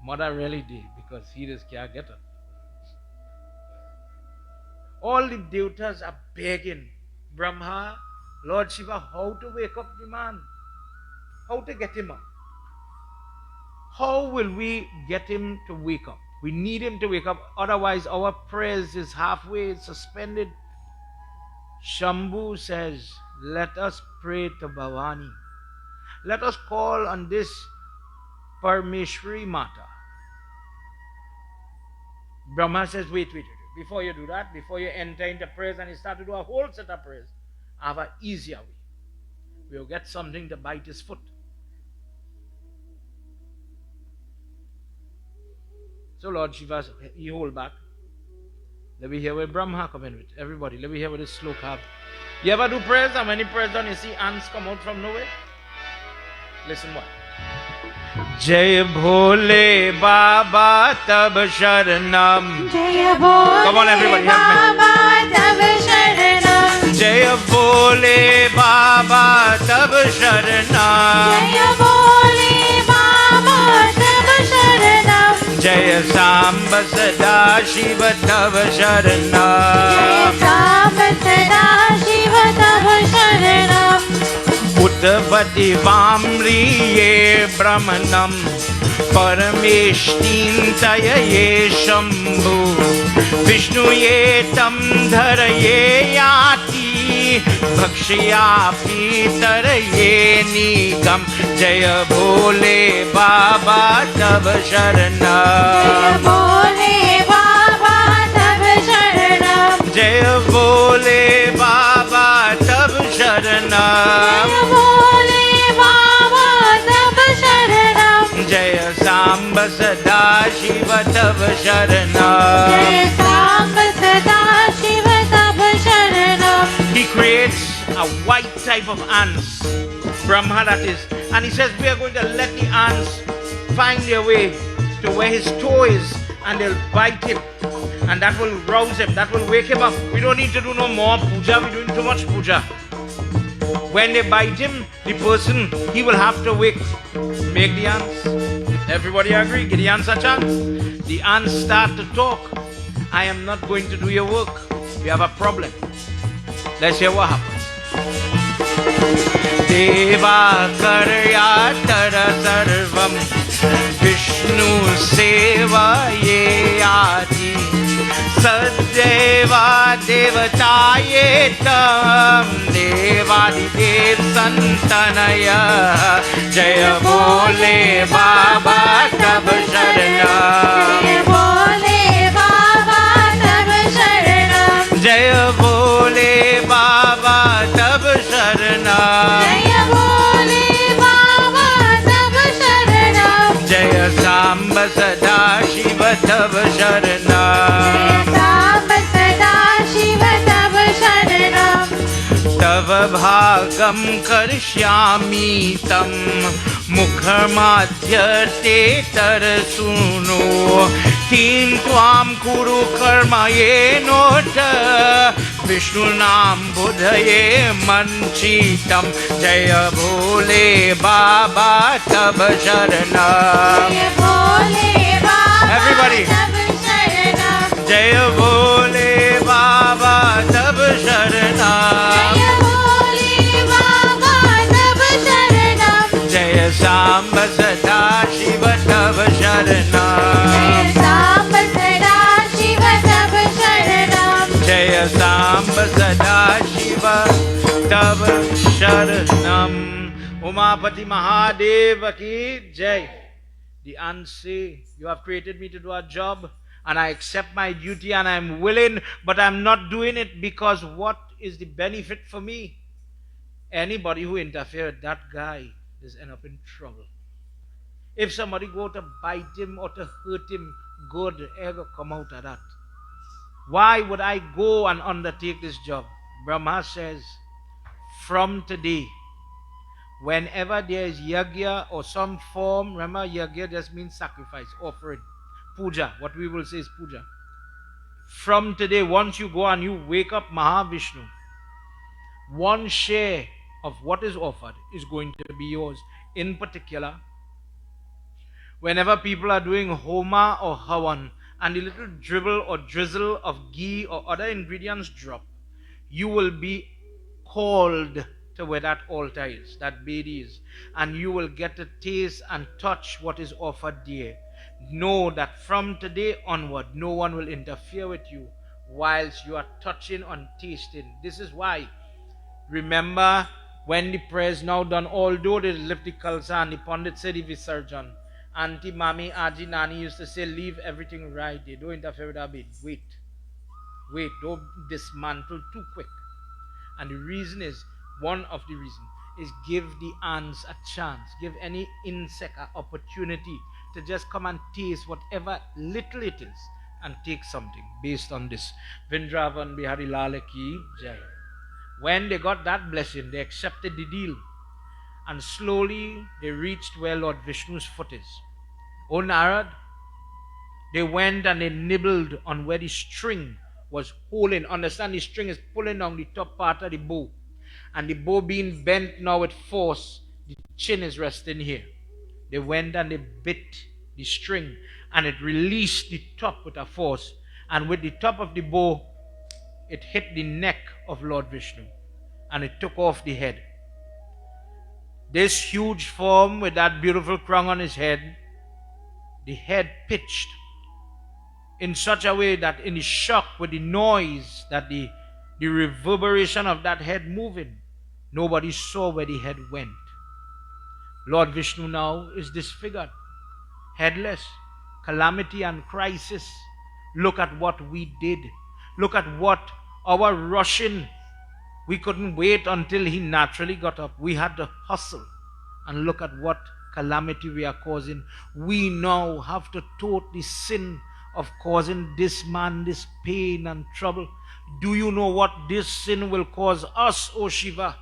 A: mother really did, because he just can't get up. All the devatas are begging Brahma, Lord Shiva, how to wake up the man? How to get him up? How will we get him to wake up? We need him to wake up, otherwise our prayers is halfway suspended. Shambhu says, let us pray to Bhavani. Let us call on this Parmeshwari Mata. Brahma says, wait. Before you do that, before you enter into prayers and you start to do a whole set of prayers, I have an easier way. We'll get something to bite his foot. So Lord Shiva, he hold back. Let me hear where Brahma come in with. Everybody, let me hear what this sloka have. You ever do prayers and when you prayers done, you see ants come out from nowhere? Listen what. Jai Bhole Baba Tab Sharanam.
B: Jaya Bole
A: Come on, everybody, help me.
B: Baba Tab Sharanam.
A: Jai Bhole Baba Tab Sharanam.
B: Jaya Bole Baba Tab Sharanam.
A: Jai Samba Sada Shiva Tab
B: Jaya
A: Sharanam.
B: Samba Sada Shiva Tab Sharanam.
A: Uttavati Vamriye Brahmanam Parameshtintaye ye Shambhu Vishnuye tam dharaye yati Bhakshayapi taraye nigam Jaya Bhole Baba Tab
B: Jaya
A: Sharanam.
B: Bole Baba Tab Sharanam.
A: Jaya Bhole Baba Tab Sharanam.
B: Jaya Bole Baba Tab Sharanam.
A: Jaya Samba Sada Shiva Tab Sharanam.
B: Jaya Samba Sada Shiva Tab Sharanam.
A: He creates a white type of ants, Brahma that is, and he says we are going to let the ants find their way to where his toe is and they'll bite him and that will rouse him, that will wake him up. We don't need to do no more puja, we're doing too much puja. When they bite him, the person, he will have to wake, make the ants. Everybody agree? Give the ants a chance. The ants start to talk. I am not going to do your work. We have a problem. Let's hear what happens. Deva karya tara sarvam Vishnu seva ye adi Sadeva devataye tam Devadi dev santanaya Jaya Bole Baba Tab Sharanam.
B: Jaya Bole Baba Tab Sharanam.
A: Jaya Bole Baba Tab Sharanam.
B: Jaya Bole Baba Tab Sharanam.
A: Jaya Samba Sada Shiva Tab
B: Jaya
A: Sharanam.
B: Samba Sada Shiva Tab Sharanam.
A: Tava Bhagam Karishyami Tam Mukhamadhyate Tar Suno Teen Tvam Kuru Karma Ye Nota Vishnu Nam Buddhaye Manchitam Jaya Bhole Baba Tab Sharanam.
B: Jaya Bole Baba
A: Everybody.
B: Tab Sharanam.
A: Jaya Bhole Baba Tab Sharanam.
B: Jaya Bole Baba Tab Sharanam.
A: Jaya Samba Sada Shiva Tab
B: Jaya
A: Sharanam.
B: Samba Sada Shiva Tab Sharanam.
A: Jaya Samba Sada Shiva Tab Sharanam. Umapati Mahadeva ki Jai. The ants say, you have created me to do a job. and I accept my duty and I'm willing, but I'm not doing it because what is the benefit for me? Anybody who interfered, that guy is end up in trouble. If somebody go to bite him or to hurt him, good ever come out of that. Why would I go and undertake this job? Brahma says, from today, whenever there is yagya or some form, remember yagya just means sacrifice, offering. Puja, what we will say is puja. From today, once you go and you wake up Mahavishnu, one share of what is offered is going to be yours. In particular, whenever people are doing homa or havan and a little dribble or drizzle of ghee or other ingredients drop, you will be called to where that altar is, that bedi is, and you will get to taste and touch what is offered there. Know that from today onward, no one will interfere with you whilst you are touching and tasting. This is why, remember, when the prayer is now done, although they lift the kalsa and the pandit said the visarjan, Auntie, Mami, Aji, Nani used to say, leave everything right there. Don't interfere with our bed. Wait, don't dismantle too quick. And the reason is, one of the reasons is give the ants a chance. Give any insect an opportunity to just come and taste whatever little it is and take something based on this. Vrindavan Bihari Lal Ki Jai. When they got that blessing, they accepted the deal. And slowly they reached where Lord Vishnu's foot is. O Narad, they went and they nibbled on where the string was holding. Understand, the string is pulling on the top part of the bow. And the bow being bent now with force, the chin is resting here. They went and they bit the string and it released the top with a force. And with the top of the bow, it hit the neck of Lord Vishnu and it took off the head. This huge form with that beautiful crown on his head, the head pitched in such a way that in the shock with the noise, that the reverberation of that head moving, nobody saw where the head went. Lord Vishnu now is disfigured, headless, calamity and crisis. Look at what we did. Look at what our rushing. We couldn't wait until he naturally got up. We had to hustle. And look at what calamity we are causing. We now have to tote the sin of causing this man this pain and trouble. Do you know what this sin will cause us, O Shiva?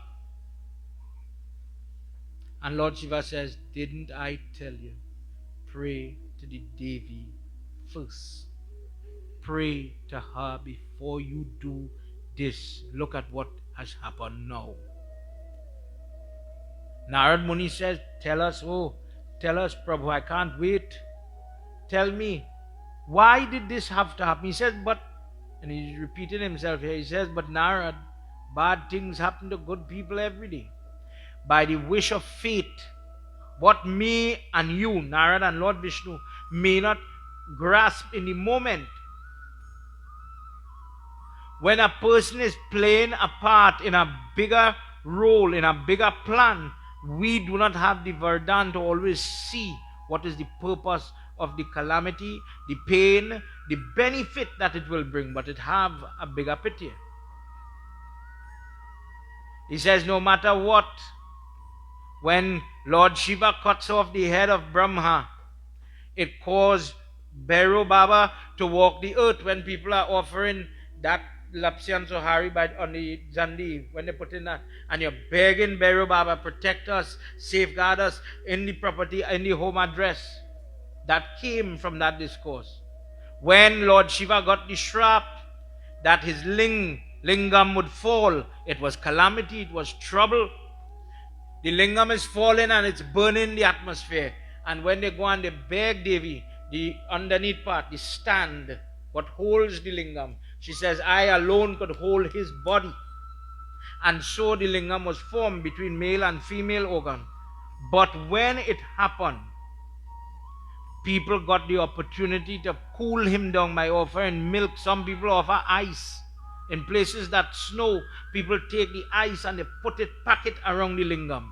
A: And Lord Shiva says, didn't I tell you? Pray to the Devi first. Pray to her before you do this. Look at what has happened now. Narad Muni says, tell us, Prabhu, I can't wait. Tell me, why did this have to happen? He says, and he's repeating himself here, he says, but Narad, bad things happen to good people every day. By the wish of fate, what me and you, Narad and Lord Vishnu, may not grasp in the moment. When a person is playing a part in a bigger role, in a bigger plan, we do not have the Vardhan to always see what is the purpose of the calamity, the pain, the benefit that it will bring, but it have a bigger picture. He says, no matter what, when Lord Shiva cuts off the head of Brahma, it caused Bhairo Baba to walk the earth when people are offering that Lapsi and Sohari on the Zandi, when they put in that, and you're begging Bhairo Baba, protect us, safeguard us in the property, in the home address. That came from that discourse. When Lord Shiva got the shrap that his lingam would fall, it was calamity, it was trouble. The lingam is falling and it's burning the atmosphere. And when they go and they beg Devi, the underneath part, the stand, what holds the lingam, she says, I alone could hold his body. And so the lingam was formed between male and female organ. But when it happened, people got the opportunity to cool him down by offering milk. Some people offer ice. In places that snow, people take the ice and they pack it around the lingam.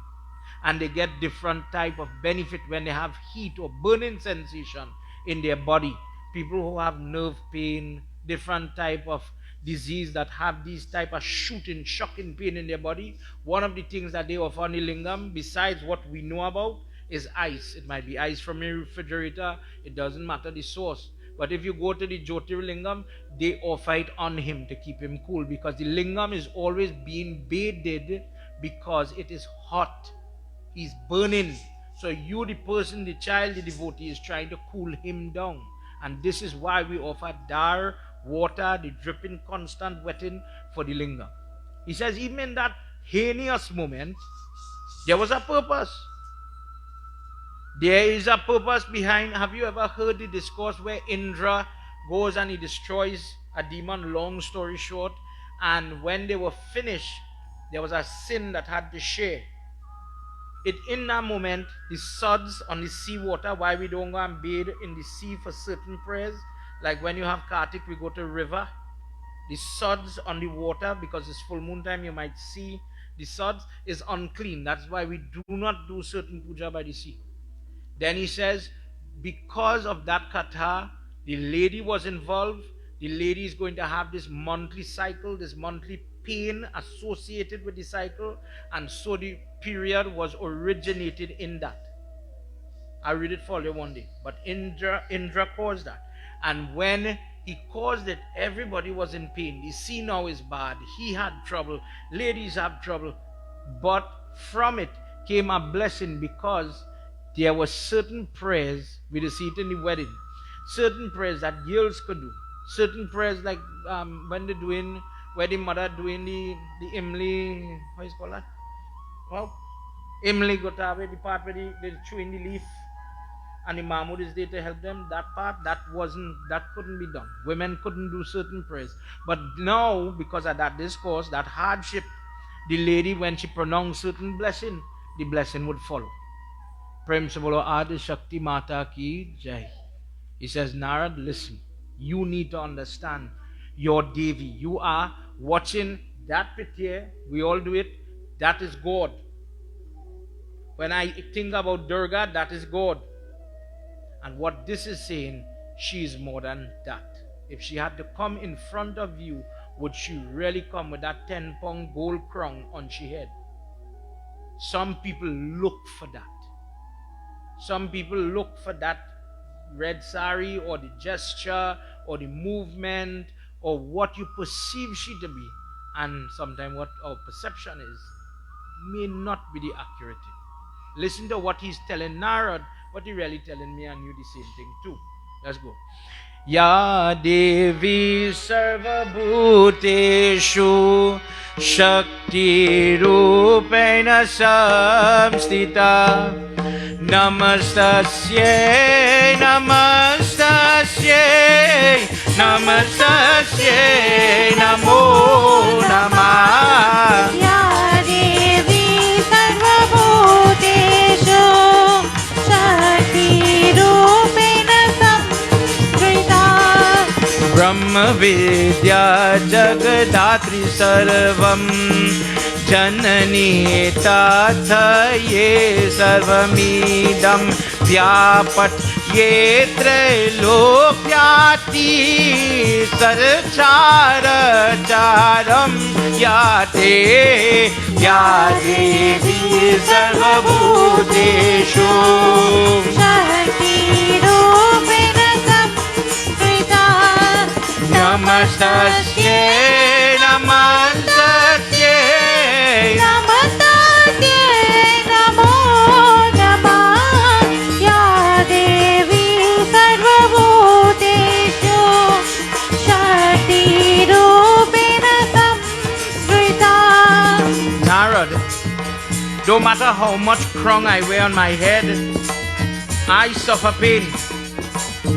A: And they get different type of benefit when they have heat or burning sensation in their body. people who have nerve pain, different type of disease that have these type of shooting, shocking pain in their body, one of the things that they offer on the lingam, besides what we know about, is ice. It might be ice from a refrigerator. It doesn't matter the source. But if you go to the Jyotir Lingam, they offer it on him to keep him cool, because the lingam is always being bathed because it is hot. He's burning. So you, the person, the child, the devotee, is trying to cool him down. And this is why we offer dar, water, the dripping, constant wetting for the lingam. He says even in that heinous moment, there was a purpose. There is a purpose behind. Have you ever heard the discourse where Indra goes and he destroys a demon, long story short, and when they were finished, there was a sin that had to share. It in that moment, the suds on the sea water, why we don't go and bathe in the sea for certain prayers, like when you have Kartik, we go to a river, the suds on the water, because it's full moon time, you might see the suds is unclean. That's why we do not do certain puja by the sea. Then he says, because of that katha, the lady was involved. The lady is going to have this monthly cycle, this monthly pain associated with the cycle, and so the period was originated in that. I read it for you one day. But Indra caused that. And when he caused it, everybody was in pain. The sea now is bad. He had trouble. Ladies have trouble. But from it came a blessing, because there were certain prayers, we see it in the wedding, certain prayers that girls could do, certain prayers like when they're doing, wedding mother doing the Imli, how is it called that? Well, Imli Gotabe, the part where they're chewing the leaf, and the Mahmud is there to help them, that part, that couldn't be done. Women couldn't do certain prayers. But now, because of that discourse, that hardship, the lady, when she pronounced certain blessing, the blessing would follow. Prem se bolo Adi Shakti Mata ki Jai. He says, Narad, listen, you need to understand your Devi. You are watching that picture, we all do it, that is God. When I think about Durga, that is God. And what this is saying, she is more than that. If she had to come in front of you, would she really come with that 10-pound gold crown on she head? Some people look for that. Some people look for that red sari, or the gesture, or the movement, or what you perceive she to be. And sometimes what our perception is may not be the accurate thing. Listen to what he's telling Narad, but he really telling me and you the same thing too. Let's go. Ya Devi Sarva Bhuteshu Shakti Rupena Samstita Namastasye Namastasye Namastasye Namo Namah
B: Ya Devi Sarvabhuteshu Shakti Rupena Samskrita
A: Brahma Vidya Jagadatri Sarvam Janani Tatha Ye Sarvamidam Vyapat Ye Trilokyati Sarchara Charam Yate Yadevi Sarvabhuteshu
B: Shakti Rupena Samskrita
A: Namastasye Namastasye
B: Namastasye Namo Namah Ya Devi Sarvabhuteshu Shakti Rupena Samskrita.
A: Narad, no matter how much crown I wear on my head, I suffer pain.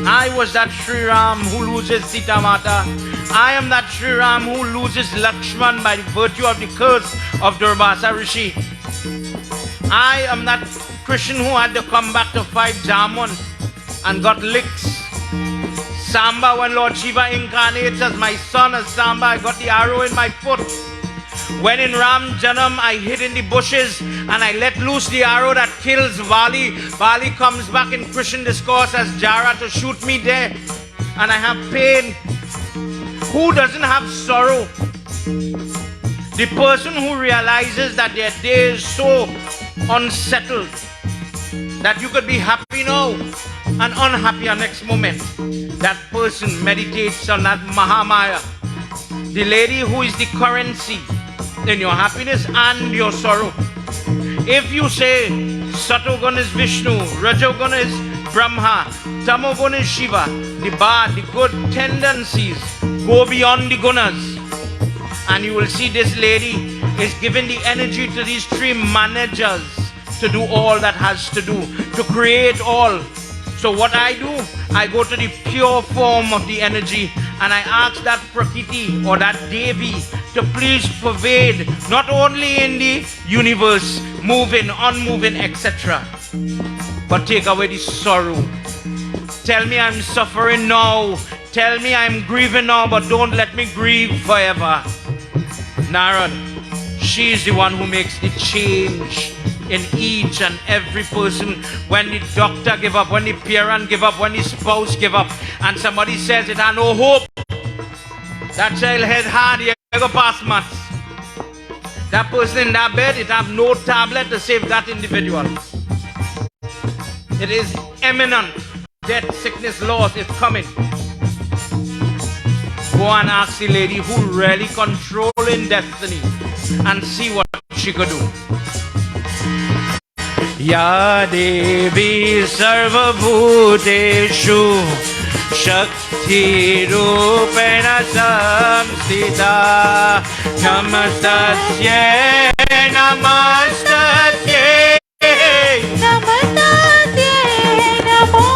A: I was that Sri Ram who loses Sita Mata. I am that Sri Ram who loses Lakshman by virtue of the curse of Durvasa Rishi. I am that Krishna who had to come back to fight Jamun and got licks. Samba, when Lord Shiva incarnates as my son as Samba, I got the arrow in my foot. When in Ram Janam I hid in the bushes and I let loose the arrow that kills Vali, Vali comes back in Krishna discourse as Jara to shoot me dead. and I have pain. Who doesn't have sorrow? The person who realizes that their day is so unsettled that you could be happy now and unhappy the next moment. That person meditates on that Mahamaya, the lady who is the currency in your happiness and your sorrow. If you say Satoguna is Vishnu, Rajoguna is Brahma, Tamoguna is Shiva, the bad, the good tendencies go beyond the gunas. And you will see this lady is giving the energy to these three managers to do all that has to do, to create all. So what I do, I go to the pure form of the energy and I ask that Prakriti or that Devi to please pervade not only in the universe, moving, unmoving, etc., but take away the sorrow. Tell me I'm suffering now. Tell me I'm grieving now, but don't let me grieve forever. Narad, she is the one who makes the change in each and every person. When the doctor give up, when the parent give up, when the spouse give up, and somebody says it has no hope, that child head hard, you go past maths. That person in that bed, it have no tablet to save that individual. It is imminent. Death, sickness, loss is coming. Go and ask the lady who really controlling destiny and see what she could do. Ya Devi Sarva Bhuteshu Shakti Rupena Samstita Namastasye Namastasye
B: Namastasye Namo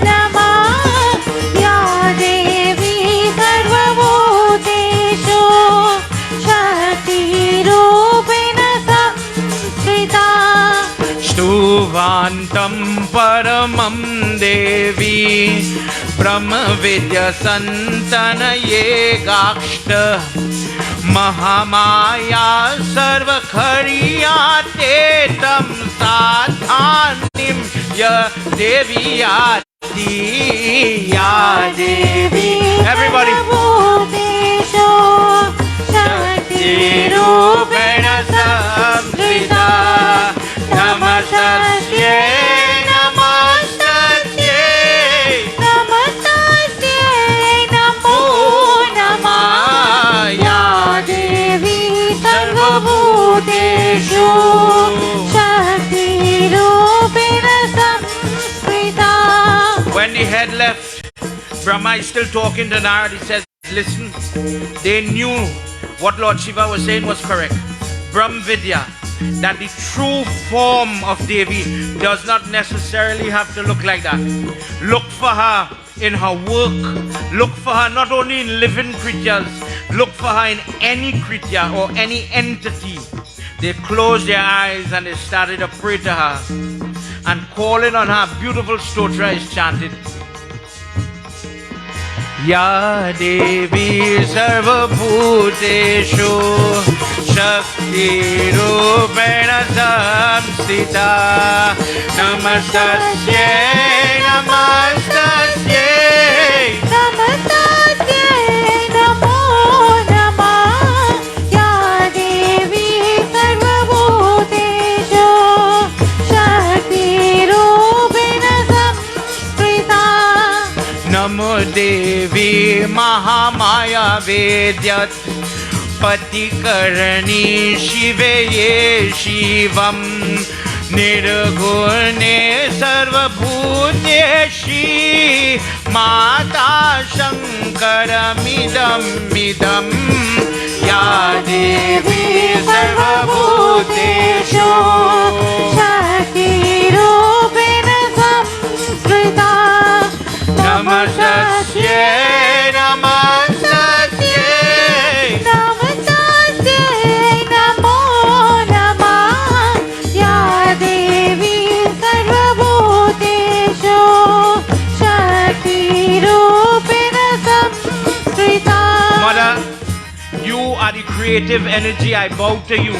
B: Namah Ya Devi Sarvabhuteshu Shakti Rupena Samstita
A: Stuvantam Paramam Devi Brahma Vidya Santanaye Gakshta Mahamaya Sarva Khariyate Tam Sadhanim Ya Devi Yati Ya Devi. Everybody. Shakti Rupena Samskrita Namastasye Namastasye
B: Namastasye Namo Namah Ya Devi Sarvabhuteshu Shakti Rupena Samskrita.
A: When the head left, Brahma is still talking to Narad. He says, listen, they knew what Lord Shiva was saying was correct. Brahm Vidya, that the true form of Devi does not necessarily have to look like that. Look for her in her work. Look for her not only in living creatures, look for her in any creature or any entity. They closed their eyes and they started to pray to her. And calling on her, beautiful stotra is chanted. Ya Devi Sarva Bhuteshu Shakti Rupena Samstita Namastasye Namastasye
B: Namastasye Namo Namah Ya Devi Sarvabhuteshu Shakti Rupena Samskrita
A: Namo Devi Mahamaya Vedyat Patikarani Shiveye Shivam Nirgune Sarvabhuteshi Mata Shankaramidam Midam Ya Devi Sarvabhuteshu
B: Shakti Rupena Samskrita
A: Namastasye Namastasye
B: Namastasye Namo Namah Ya Devi Sarvabhuteshu Shakti Rupena Samskrita.
A: Mother, you are the creative energy. I bow to you.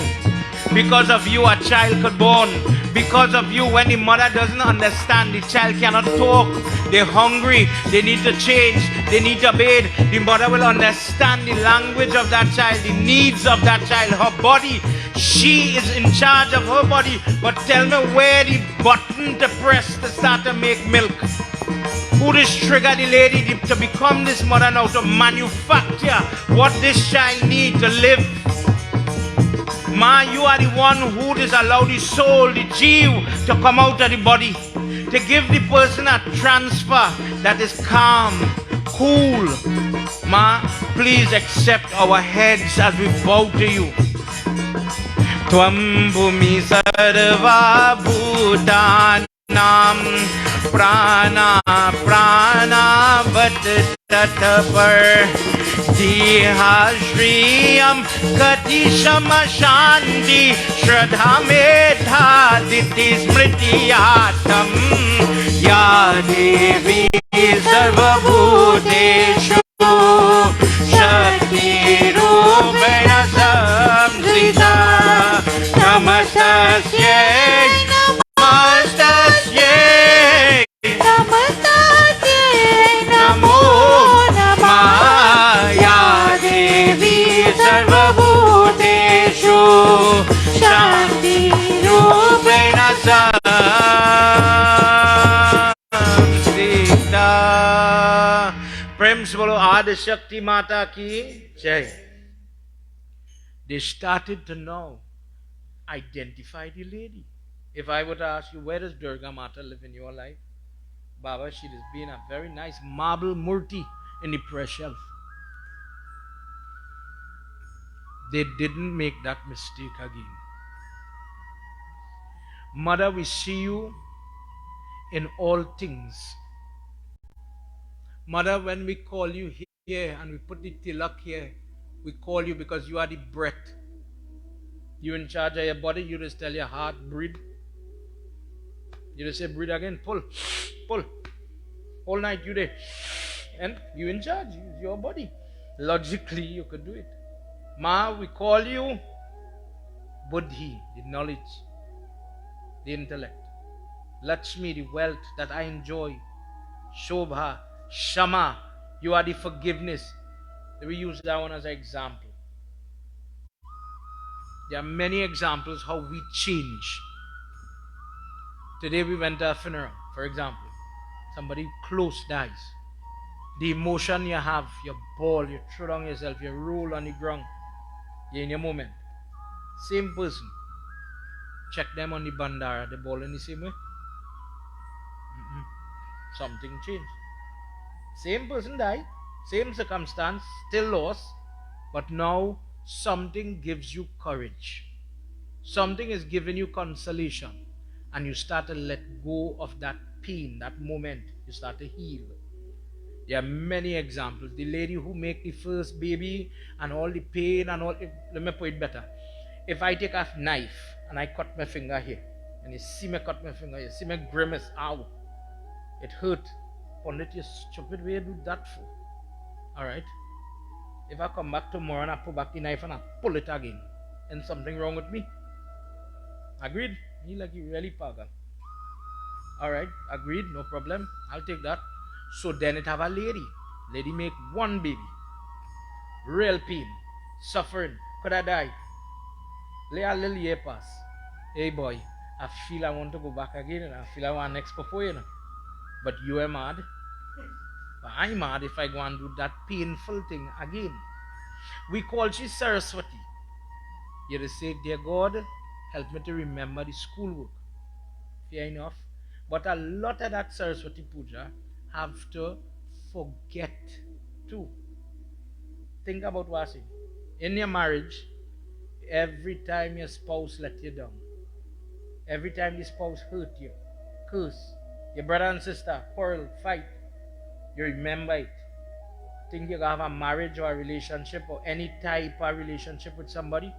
A: Because of you, a child could born. Because of you, when the mother doesn't understand, the child cannot talk. They're hungry. They need to change. They need to bathe. The mother will understand the language of that child, the needs of that child, her body. She is in charge of her body. But tell me where the button to press to start to make milk. Who this trigger the lady to become this mother now, to manufacture what this child needs to live. Ma, you are the one who does allow the soul, the jiv, to come out of the body, to give the person a transfer that is calm, cool. Ma, please accept our heads as we bow to you. Tvam bhumi sarva bhutanam prana prana vat tatapar diha shriyam kati shama shanti shraddha medha diti smritiyatam ya Devi sarva bhuteshu shakti rupena samsrita namastasyai namastasyai
B: Namastasyai
A: namo
B: namah
A: ya Devi sarvabhuteshu shanti rupena samsrita. Prem se bolo Adi Shakti Mata ki jai. They started to know, identify the lady. If I were to ask you, where does Durga Mata live in your life? Baba, she has been a very nice marble murti in the prayer shelf. They didn't make that mistake again. Mother, we see you in all things. Mother, when we call you here and we put the tilak here, we call you because you are the breath. You're in charge of your body. You just tell your heart, breathe. You just say, breathe again, pull, pull. All night you there. And you in charge. Use your body. Logically, you could do it. Ma, we call you Buddhi, the knowledge, the intellect. Lakshmi, the wealth that I enjoy. Shobha, Shama, you are the forgiveness. We use that one as an example. There are many examples how we change. Today we went to a funeral, for example. Somebody close dies. The emotion you have, you bawl, you throw down yourself, you roll on the ground. You're in your moment. Same person. Check them on the bandara, they bawl in the same way. Something changed. Same person died, same circumstance, still lost, but now something gives you courage. Something is giving you consolation, and you start to let go of that pain, that moment. You start to heal. There are many examples. The lady who make the first baby and all the pain and all. Let me put it better. If I take a knife and I cut my finger here, and you see me cut my finger, you see me grimace, ow, it hurt. Pundit, you stupid, way you do that for? Alright? If I come back tomorrow and I put back the knife and I pull it again, and something wrong with me? Agreed? You like you really pagal. Alright, agreed, no problem. I'll take that. So then it have a lady. Lady make one baby. Real pain. Suffering. Could I die? Lay a little year pass. Hey boy, I feel I want to go back again and I feel I want next before you know. But you are mad. But I'm mad if I go and do that painful thing again. We call she Saraswati. You just say, dear God, help me to remember the schoolwork. Fair enough. But a lot of that Saraswati Puja have to forget too. Think about what I say. In your marriage, every time your spouse let you down, every time the spouse hurt you, curse, your brother and sister quarrel, fight, you remember it. Think you have a marriage or a relationship or any type of relationship with somebody?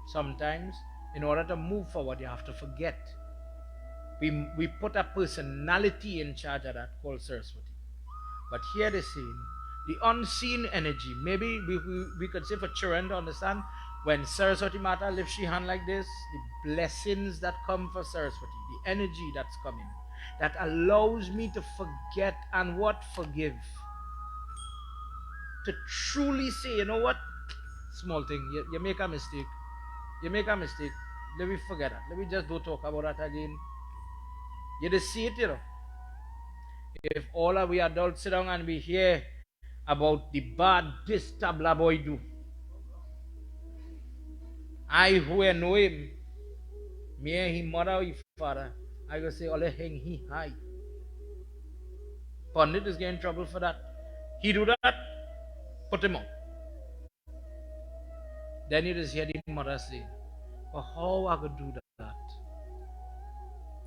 A: Sometimes, in order to move forward, you have to forget. We put a personality in charge of that called Saraswati. But here they're saying, The unseen energy. Maybe we could say for children to understand, when Saraswati Mata lifts she hand like this, the blessings that come for Saraswati, the energy that's coming, that allows me to forget and what? Forgive. To truly say, you know what? Small thing, you make a mistake. You make a mistake. Let me forget that. Let me just don't talk about that again. You just see it, you know. If all of we adults sit down and we hear about the bad this tabla boy do, I who know him, me and him mother, his father, I go say, all hang he high. Pandit is getting in trouble for that. He do that, put him out. Then you just hear the mother say, but how I could do that?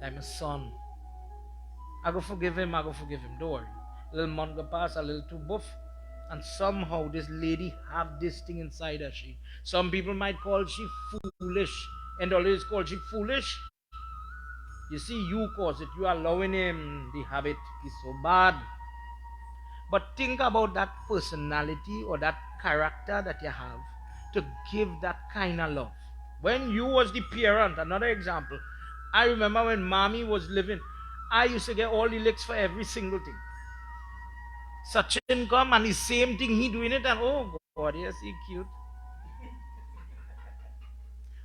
A: I'm a son. I go forgive him, don't worry. A little month go pass, a little too buff. And somehow this lady have this thing inside her. Some people might call she foolish. And always call she foolish. You see, you cause it. You are allowing him the habit. Is so bad. But think about that personality or that character that you have to give that kind of love. When you was the parent, another example, I remember when mommy was living, I used to get all the licks for every single thing. Sachin come and the same thing he doing it, and oh God, yes, he cute.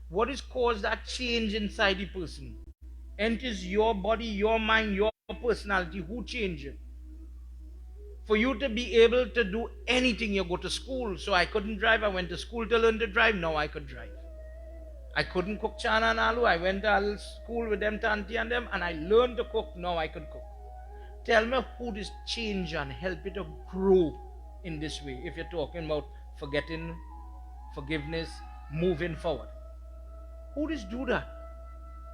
A: What is caused that change inside the person? And it is your body, your mind, your personality who change it. For you to be able to do anything, you go to school. So I couldn't drive. I went to school to learn to drive. Now I could drive. I couldn't cook chana and aloo. I went to school with them, Tanti and them, and I learned to cook. Now I could cook. Tell me who this change and help you to grow in this way. If you're talking about forgetting, forgiveness, moving forward. Who does do that?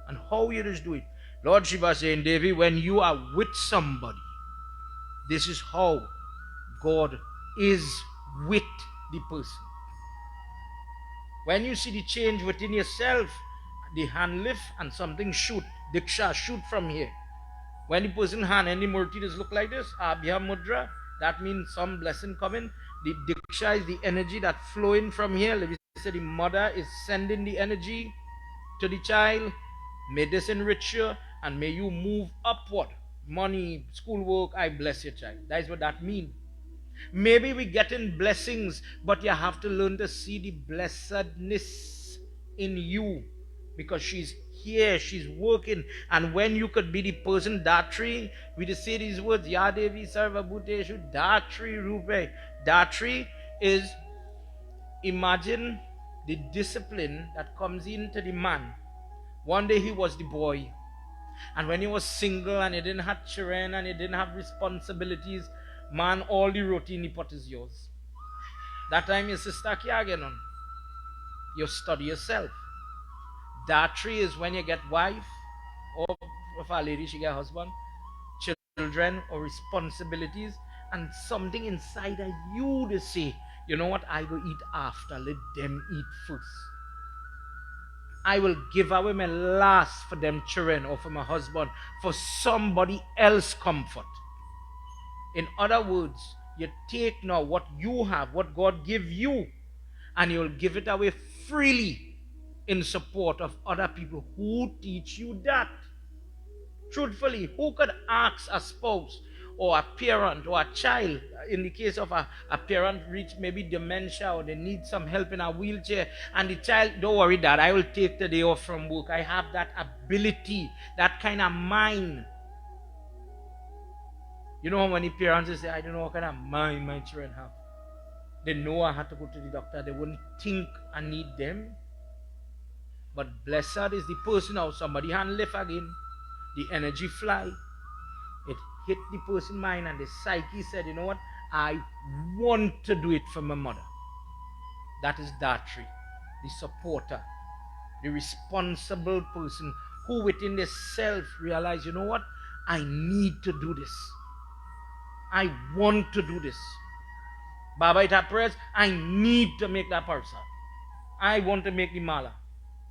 A: And how you just do it? Lord Shiva saying, Devi, when you are with somebody, this is how God is with the person. When you see the change within yourself, the hand lift and something shoot, diksha shoot from here. When the person hand and the murti does look like this, abhya mudra, that means some blessing coming. The diksha is the energy that flowing from here. Let me say the mother is sending the energy to the child. May this enrich you and may you move upward. Money, schoolwork, I bless your child. That is what that means. Maybe we get in blessings, but you have to learn to see the blessedness in you, because she's here, she's working. And when you could be the person, Datri, we just say these words, Ya Devi Sarva Bhuteshu, Datri Rupe. Datri is, imagine the discipline that comes into the man. One day he was the boy, and when he was single and he didn't have children and he didn't have responsibilities, man, all the routine he put is yours. That time your sister Kyagenon, you study yourself. Datri is when you get wife, or if a lady she get husband, children or responsibilities, and something inside of you to say, you know what, I will eat after, let them eat first. I will give away my last for them children or for my husband, for somebody else's comfort. In other words, you take now what you have, what God give you, and you will give it away freely in support of other people who teach you that. Truthfully, who could ask a spouse or a parent or a child, in the case of a parent reach maybe dementia or they need some help in a wheelchair, and the child, don't worry dad, I will take the day off from work. I have that ability, that kind of mind. You know how many parents say, I don't know what kind of mind my children have. They know I have to go to the doctor. They wouldn't think I need them. But blessed is the person how somebody hand lift again. The energy fly. It hit the person's mind and the psyche said, you know what? I want to do it for my mother. That is Datri, the supporter, the responsible person who within their self realize, you know what? I need to do this. I want to do this. Baba Ita prayers, I need to make that parsa. I want to make the mala.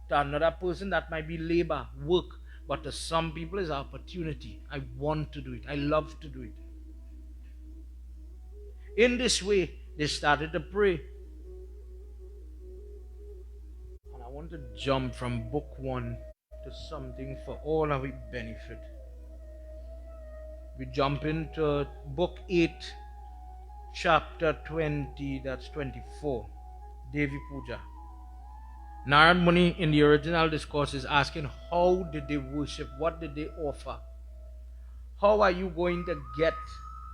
A: To another person that might be labor, work, but to some people is opportunity. I want to do it. I love to do it. In this way, they started to pray. And I want to jump from book 1 to something for all our benefit. We jump into book 8, chapter 20, that's 24, Devi Puja. Narad Muni in the original discourse is asking, how did they worship? What did they offer? How are you going to get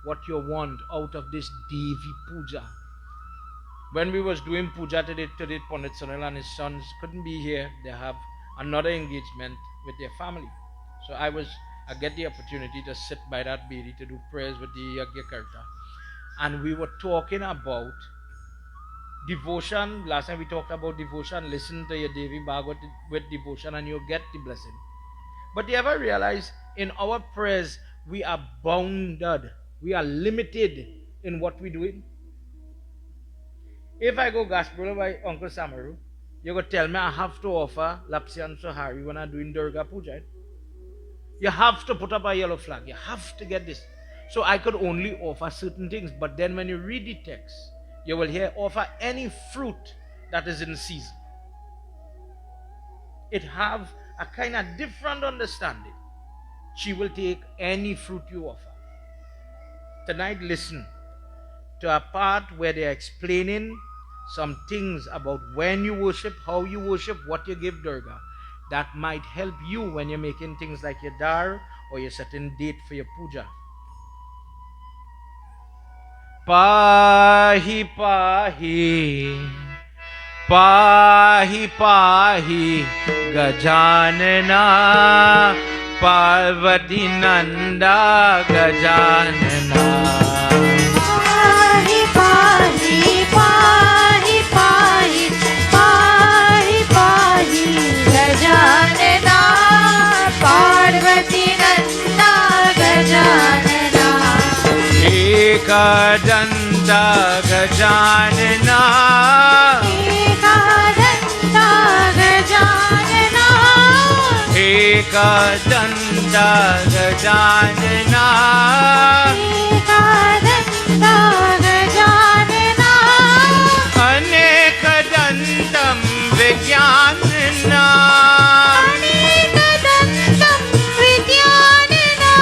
A: what you want out of this Devi Puja? When we was doing Puja today, Pandit Sunil and his sons couldn't be here. They have another engagement with their family. So I get the opportunity to sit by that baby to do prayers with the Yagna. And we were talking about devotion. Last time we talked about devotion. Listen to your Devi Bhagwat with devotion and you'll get the blessing. But do you ever realize in our prayers we are bounded, we are limited in what we're doing? If I go gospel by Uncle Samaru, you're going to tell me I have to offer Lapsi and Sohari when I'm doing Durga Puja. You have to put up a yellow flag. You have to get this. So I could only offer certain things. But then when you read the text, you will hear offer any fruit that is in season. It have a kind of different understanding. She will take any fruit you offer. Tonight, listen to a part where they are explaining some things about when you worship, how you worship, what you give Durga. That might help you when you're making things like your dar or you're setting date for your puja. Pahi pahi, pahi pahi, Gajanana, Parvati Nanda, Gajanana.
B: Pahi pahi pahi pahi pahi pahi Gajanana Parvati Nanda Gajanana
A: Ekadanta Gajanana
B: Ekadanta Gajanana
A: Ekadanta Gajanana
B: Ekadanta Gajanana
A: Anekadantam Vijnanana
B: Anekadantam Vidyanana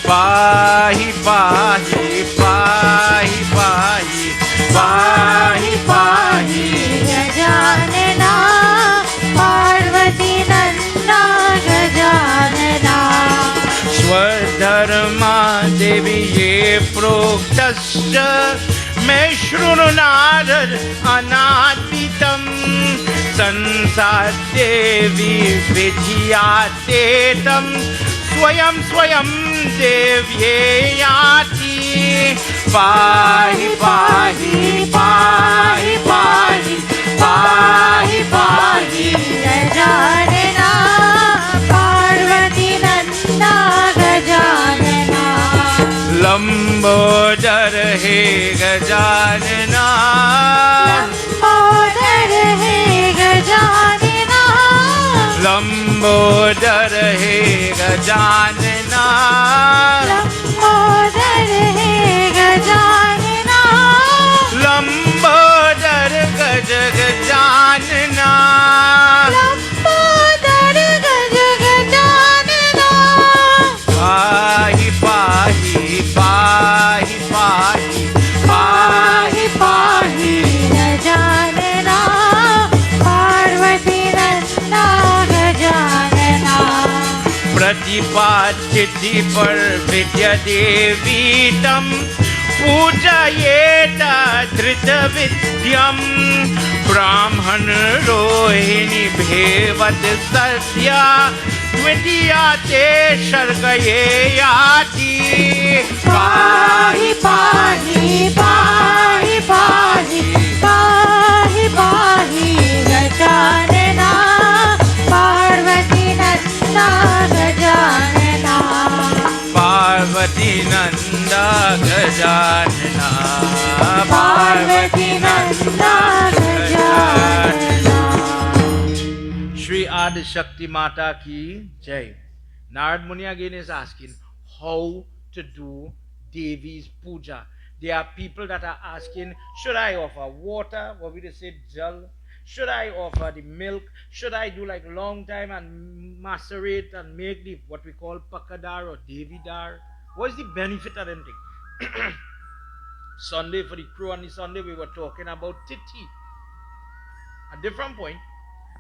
A: Pahi pahi pahi pahi pahi pahi
B: Gajanana Parvati Nanda Gajanana
A: Swadharma Devi ye proktasya me shrunu narad anaditam sansar Devi vidhyatetam swayam swayam devyayati pahi pahi pahi pahi pahi pahi
B: Gajanana Parvati Nanda Gajanana
A: Lambodar hey Gajanana
B: Lambodar hai Gajanana
A: Lambodar hey Gajanana
B: Lambodar hai Gajanana
A: Lambodar गज Gajanana
B: Lambodar Gaj Gajanana
A: पाहि पाहि पाहि पाहि पाहि पाहि
B: Gajanana Parvati Nanda Gajanana
A: प्रतिपाद्यति पर विद्या देवी तम पूजयेत धृत विद्यम ब्राह्मण रोहिणी भेवत सद्या द्वितीया ते शर्गये याति
B: Pahi pahi pahi pahi pahi pahi Gajanana Parvati Nanda Gajanana
A: Parvati Nanda Gajanana
B: Parvati Nanda Gajanana
A: Shri Adi Shakti Mata ki jai. Narad Muni again is asking how to do Devi's puja. There are people that are asking, should I offer water, what we just say jal? Should I offer the milk? Should I do like long time and macerate and make the what we call pakadar or Devi dar? What is the benefit of them thing? Sunday for the crew on the Sunday we were talking about titi. A different point,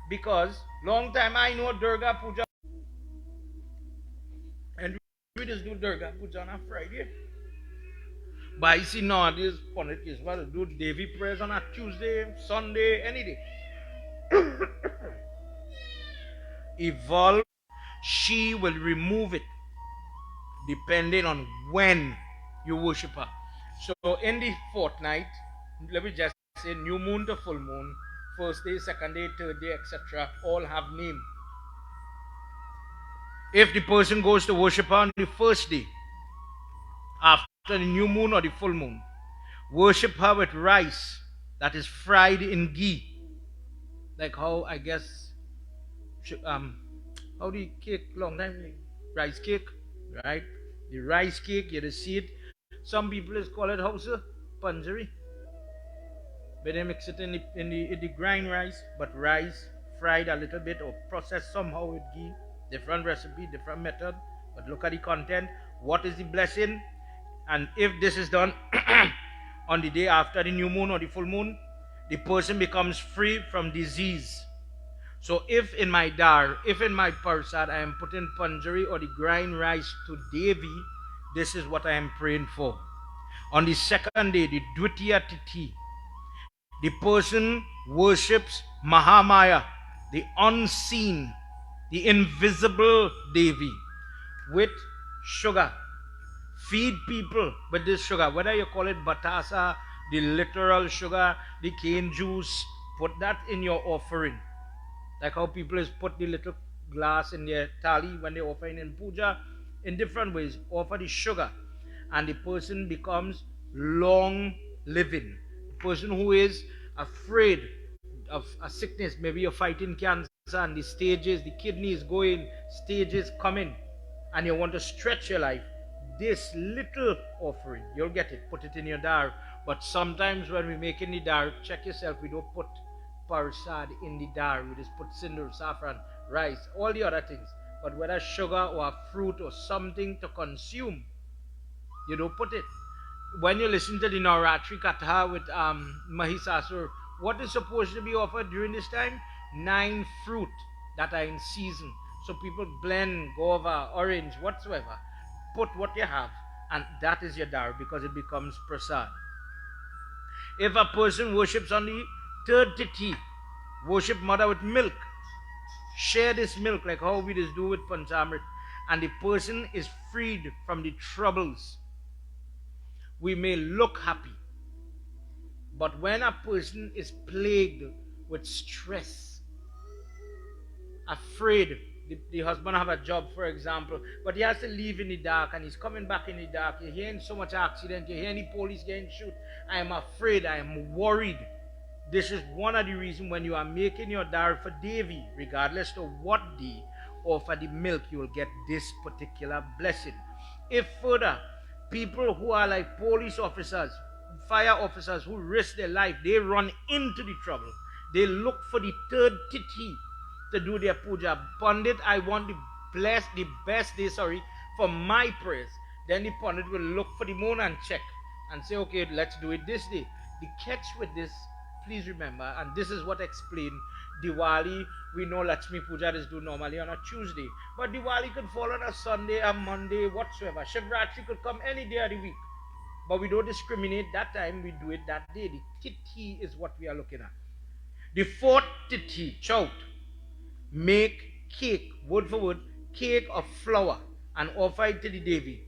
A: because long time I know Durga Puja and we just do Durga Puja on a Friday. But I see nowadays politics well do Devi prayers on a Tuesday, Sunday, any day. Evolve, she will remove it depending on when you worship her. So in the fortnight, let me just say new moon to full moon, first day, second day, third day, etc. all have name. If the person goes to worship her on the first day, after the new moon or the full moon, worship her with rice that is fried in ghee. Like how I guess how the cake long time rice cake, right? The rice cake, you see it. Some people is call it house panjari. But they mix it in the grind rice, but rice fried a little bit or processed somehow with ghee. Different recipe, different method. But look at the content. What is the blessing? And if this is done on the day after the new moon or the full moon, the person becomes free from disease. So if in my dar, if in my parsad I am putting panjari or the grind rice to Devi, this is what I am praying for. On the second day, the Dvitiya Tithi, the person worships Mahamaya, the unseen, the invisible Devi, with sugar. Feed people with this sugar, whether you call it batasa, the literal sugar, the cane juice, put that in your offering. Like how people is put the little glass in their thali when they offering in puja, in different ways, offer the sugar, and the person becomes long living. The person who is afraid of a sickness, maybe you're fighting cancer and the stages, the kidney is going, stages coming, and you want to stretch your life, this little offering, you'll get it, put it in your dar. But sometimes when we make in the dar, check yourself, we don't put parsad in the dar, we just put sindur, saffron, rice, all the other things. But whether sugar or a fruit or something to consume, you don't put it. When you listen to the Navratri Katha with Mahisasur, what is supposed to be offered during this time? 9 fruit that are in season. So people blend guava, orange, whatsoever. Put what you have, and that is your dar, because it becomes prasad. If a person worships on the third tithi, worship mother with milk, share this milk like how we just do with Panchamrit, and the person is freed from the troubles. We may look happy, but when a person is plagued with stress, afraid, the husband have a job, for example, but he has to leave in the dark and he's coming back in the dark. You're hearing so much accident, you're hearing the police getting shoot. I am afraid, I am worried. This is one of the reasons when you are making your dar for Devi, regardless of what day, or for the milk, you will get this particular blessing. If further, people who are like police officers, fire officers who risk their life, they run into the trouble. They look for the third tithi to do their puja. Pandit, I want the best day, for my prayers. Then the Pandit will look for the moon and check and say, okay, let's do it this day. The catch with this, please remember, and this is what explains Diwali. We know Lakshmi Puja is due normally on a Tuesday, but Diwali could fall on a Sunday, a Monday, whatsoever. Shivratri could come any day of the week, but we don't discriminate that time, we do it that day. The tithi is what we are looking at. The fourth tithi, chout, make cake, word for word, cake of flour and offer it to the Devi.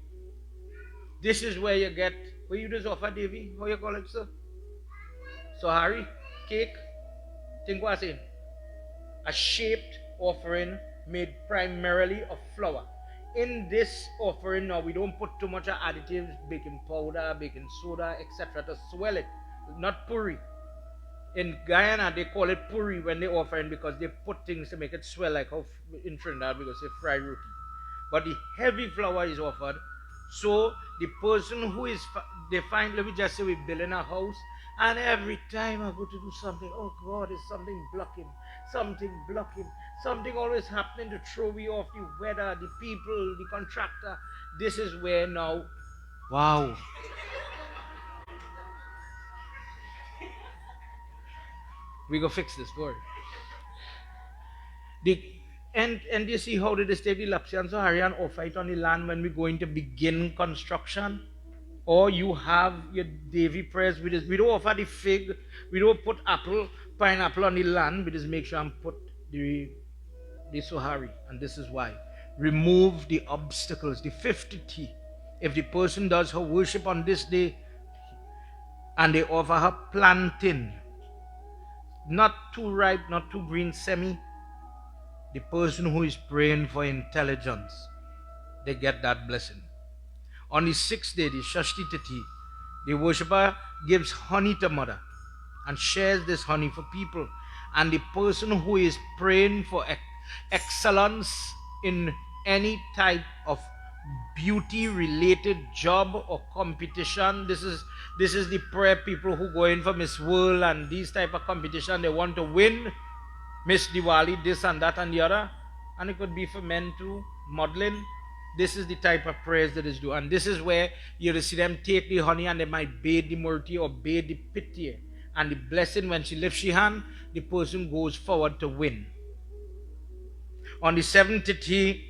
A: This is where you get, where you just offer Devi, how you call it, sir? So Harry, cake, think what I'm saying? A shaped offering made primarily of flour. In this offering now, we don't put too much additives, baking powder, baking soda, etc. to swell it, not puri. In Guyana, they call it puri when they offering because they put things to make it swell, like how in Trinidad we go say fried roti. But the heavy flour is offered, so the person who is they find, let me just say, we're building a house, and every time I go to do something, oh God, is something blocking, something blocking, something always happening to throw me off, the weather, the people, the contractor. This is where now, wow. We go fix this, don't worry. The, and you see how they take the Lapsians or Hurry and offer it on the land when we're going to begin construction? Or you have your Devi prayers. We don't offer the fig, we don't put pineapple on the land. We just make sure and put the Sohari. And this is why. Remove the obstacles. The 50T. If the person does her worship on this day and they offer her plantain, not too ripe, not too green, semi, the person who is praying for intelligence, they get that blessing. On the 6th day, the Shashti Tithi, the worshipper gives honey to mother and shares this honey for people. And the person who is praying for excellence in any type of beauty related job or competition, this is the prayer people who go in for Miss World and these type of competition. They want to win Miss Diwali, this and that and the other. And it could be for men too, modeling. This is the type of prayers that is due. And this is where you'll see them take the honey and they might bathe the murti or bathe the piti. And the blessing, when she lifts her hand, the person goes forward to win. On the 7th tithi,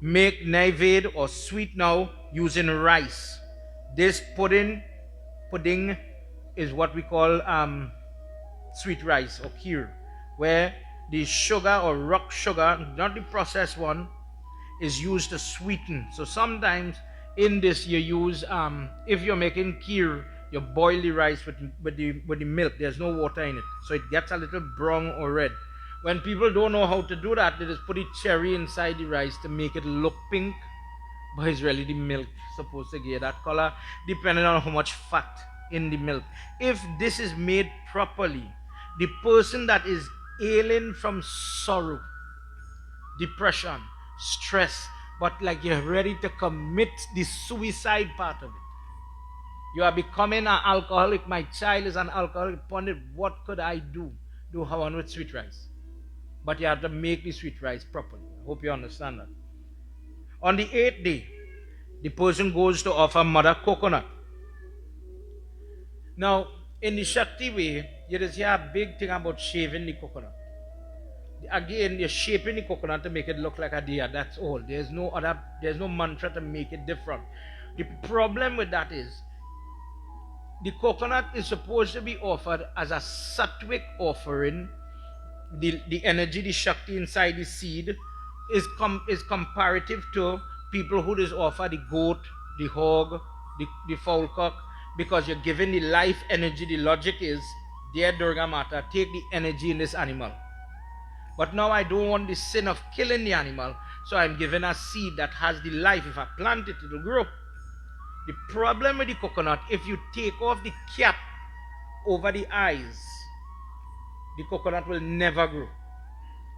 A: make naived or sweet now using rice. This pudding is what we call sweet rice or kheer, where the sugar or rock sugar, not the processed one, is used to sweeten. So sometimes in this you use, if you're making kheer, you boil the rice with the milk. There's no water in it, so it gets a little brown or red. When people don't know how to do that, they just put a cherry inside the rice to make it look pink, but it's really the milk supposed to give that color, depending on how much fat in the milk. If this is made properly, the person that is ailing from sorrow, depression, stress, but like you're ready to commit the suicide part of it. You are becoming an alcoholic. My child is an alcoholic. Pundit, what could I do? Do Hawan with sweet rice. But you have to make the sweet rice properly. I hope you understand that. On the 8th day, the person goes to offer mother coconut. Now, in the Shakti way, you just hear a big thing about shaving the coconut. Again, you're shaping the coconut to make it look like a deer. That's all. There's no mantra to make it different. The problem with that is, the coconut is supposed to be offered as a sattvic offering. The energy, the Shakti inside the seed is comparative to people who just offer the goat, the hog, the fowl cock, because you're giving the life energy. The logic is, dear Durga Mata, take the energy in this animal. But now I don't want the sin of killing the animal, so I'm giving a seed that has the life. If I plant it, it will grow. The problem with the coconut, if you take off the cap over the eyes, the coconut will never grow.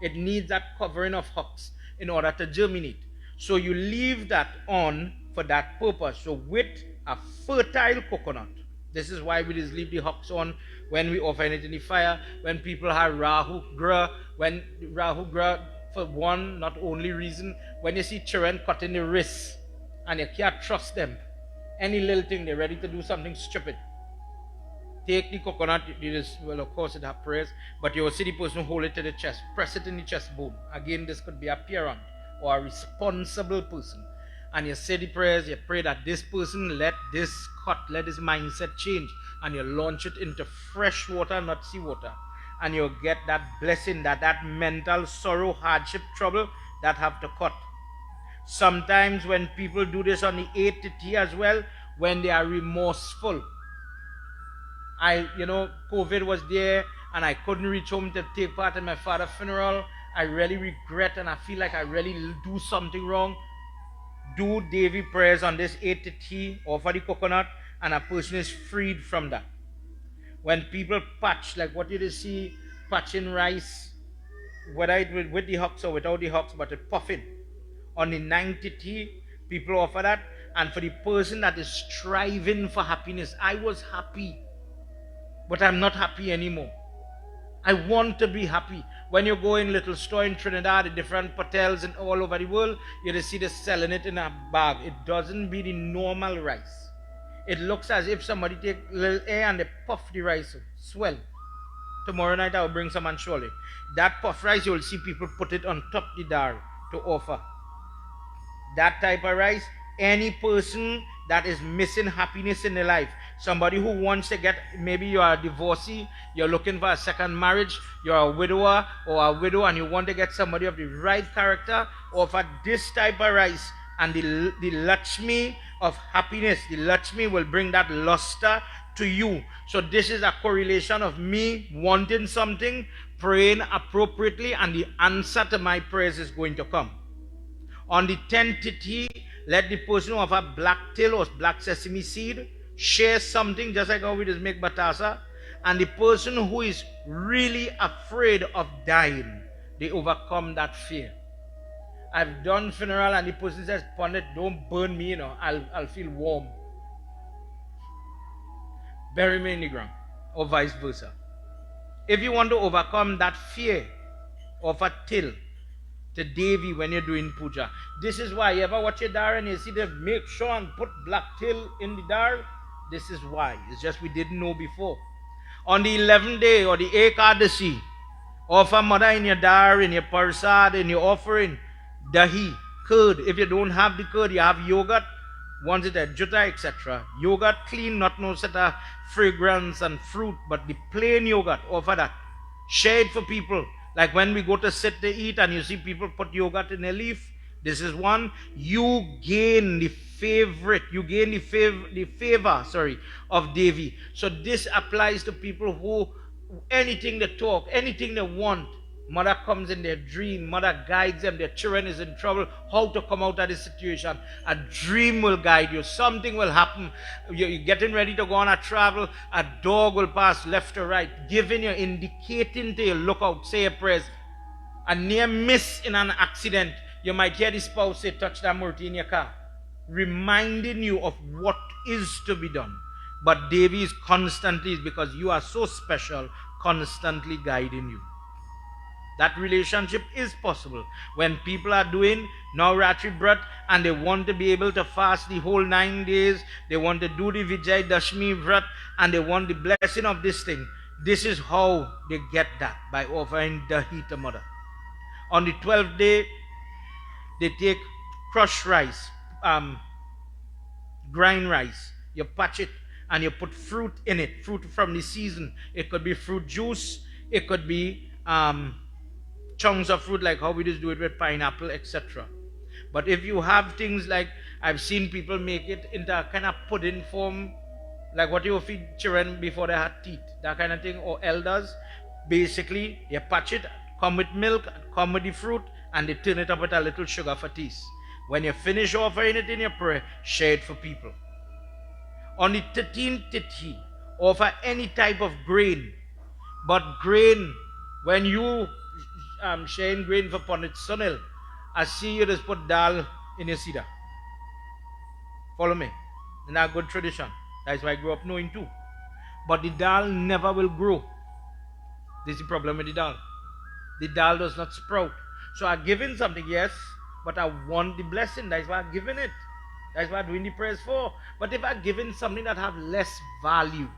A: It needs that covering of husks in order to germinate. So you leave that on for that purpose. So with a fertile coconut, this is why we just leave the husks on when we offer it in the fire. When people have Rahu Gra, for one, not only reason, when you see children cutting the wrists and you can't trust them, any little thing, they're ready to do something stupid. Take the coconut, well, of course it has prayers, but you will see the person hold it to the chest, press it in the chest bone. Again, this could be a parent or a responsible person. And you say the prayers, you pray that this person let this mindset change, and you launch it into fresh water, not seawater. And you'll get that blessing, that mental sorrow, hardship, trouble, that have to cut. Sometimes when people do this on the 8th tithi as well, when they are remorseful. COVID was there and I couldn't reach home to take part in my father's funeral. I really regret and I feel like I really do something wrong. Do Devi prayers on this 8th tithi, offer the coconut, and a person is freed from that. When people patch, like what you see, patching rice, whether it with the husks or without the husks, but it puffing. On the 9th tithi, people offer that, And for the person that is striving for happiness, I was happy, but I'm not happy anymore. I want to be happy. When you go in little store in Trinidad, in different hotels and all over the world, you just see them selling it in a bag. It doesn't be the normal rice. It looks as if somebody take a little air and they puff the rice, swell. Tomorrow night I will bring some and surely. That puff rice, you will see people put it on top the dal to offer. That type of rice, any person that is missing happiness in their life, somebody who wants to get, maybe you are a divorcee, you're looking for a second marriage, you're a widower or a widow and you want to get somebody of the right character, offer this type of rice, and the Lakshmi of happiness, the Lakshmi will bring that luster to you. So this is a correlation of me wanting something, praying appropriately, and the answer to my prayers is going to come. On the 10th tithi, let the person who have a black till or black sesame seed share something, just like how we just make batasa. And the person who is really afraid of dying, they overcome that fear. I've done funeral and the person says, Pandit, don't burn me, I'll feel warm. Bury me in the ground, or vice versa. If you want to overcome that fear of a till to Devi when you're doing puja, this is why you ever watch your dar and you see them make sure and put black till in the dar. This is why. It's just we didn't know before. On the 11th day or the Ekadasi, offer mother in your dar, in your parsad, in your offering, dahi, curd. If you don't have the curd, you have yogurt. Once it at jutta, etc. Yogurt clean, not no set of fragrance and fruit, but the plain yogurt, offer that. Share it for people. Like when we go to sit to eat and you see people put yogurt in a leaf, this is one. You gain the favorite, you gain the favor of Devi. So this applies to people who, anything they talk, anything they want, mother comes in their dream, mother guides them, their children is in trouble, how to come out of this situation. A dream will guide you, something will happen. You're getting ready to go on a travel, a dog will pass left or right, giving you, indicating to you, look out, say a prayer. A near miss in an accident, you might hear the spouse say, touch that murti in your car, reminding you of what is to be done. But Devi is constantly, because you are so special, constantly guiding you. That relationship is possible. When people are doing Navratri Brat and they want to be able to fast the whole 9 days, they want to do the Vijay Dashmi Vrat and they want the blessing of this thing. This is how they get that, by offering dahi to mother. On the 12th day, they take crushed rice, grind rice, you patch it and you put fruit in it, fruit from the season. It could be fruit juice, it could be chunks of fruit like how we just do it with pineapple, etc. But if you have things like, I've seen people make it into a kind of pudding form, like what you feed children before they had teeth, that kind of thing, or elders. Basically, you patch it, come with milk, come with the fruit, and they turn it up with a little sugar for taste. When you finish offering it in your prayer, share it for people. On the 13th tithi, offer any type of grain. But grain, when you sharing grain for Pandit Sunil, I see you just put dal in your sida. Follow me. In our good tradition. That's why I grew up knowing too. But the dal never will grow. This is the problem with the dal. The dal does not sprout. So I'm giving something, yes, but I want the blessing. That's why I'm giving it. That's what I'm doing the prayers for. But if I'm giving something that have less value,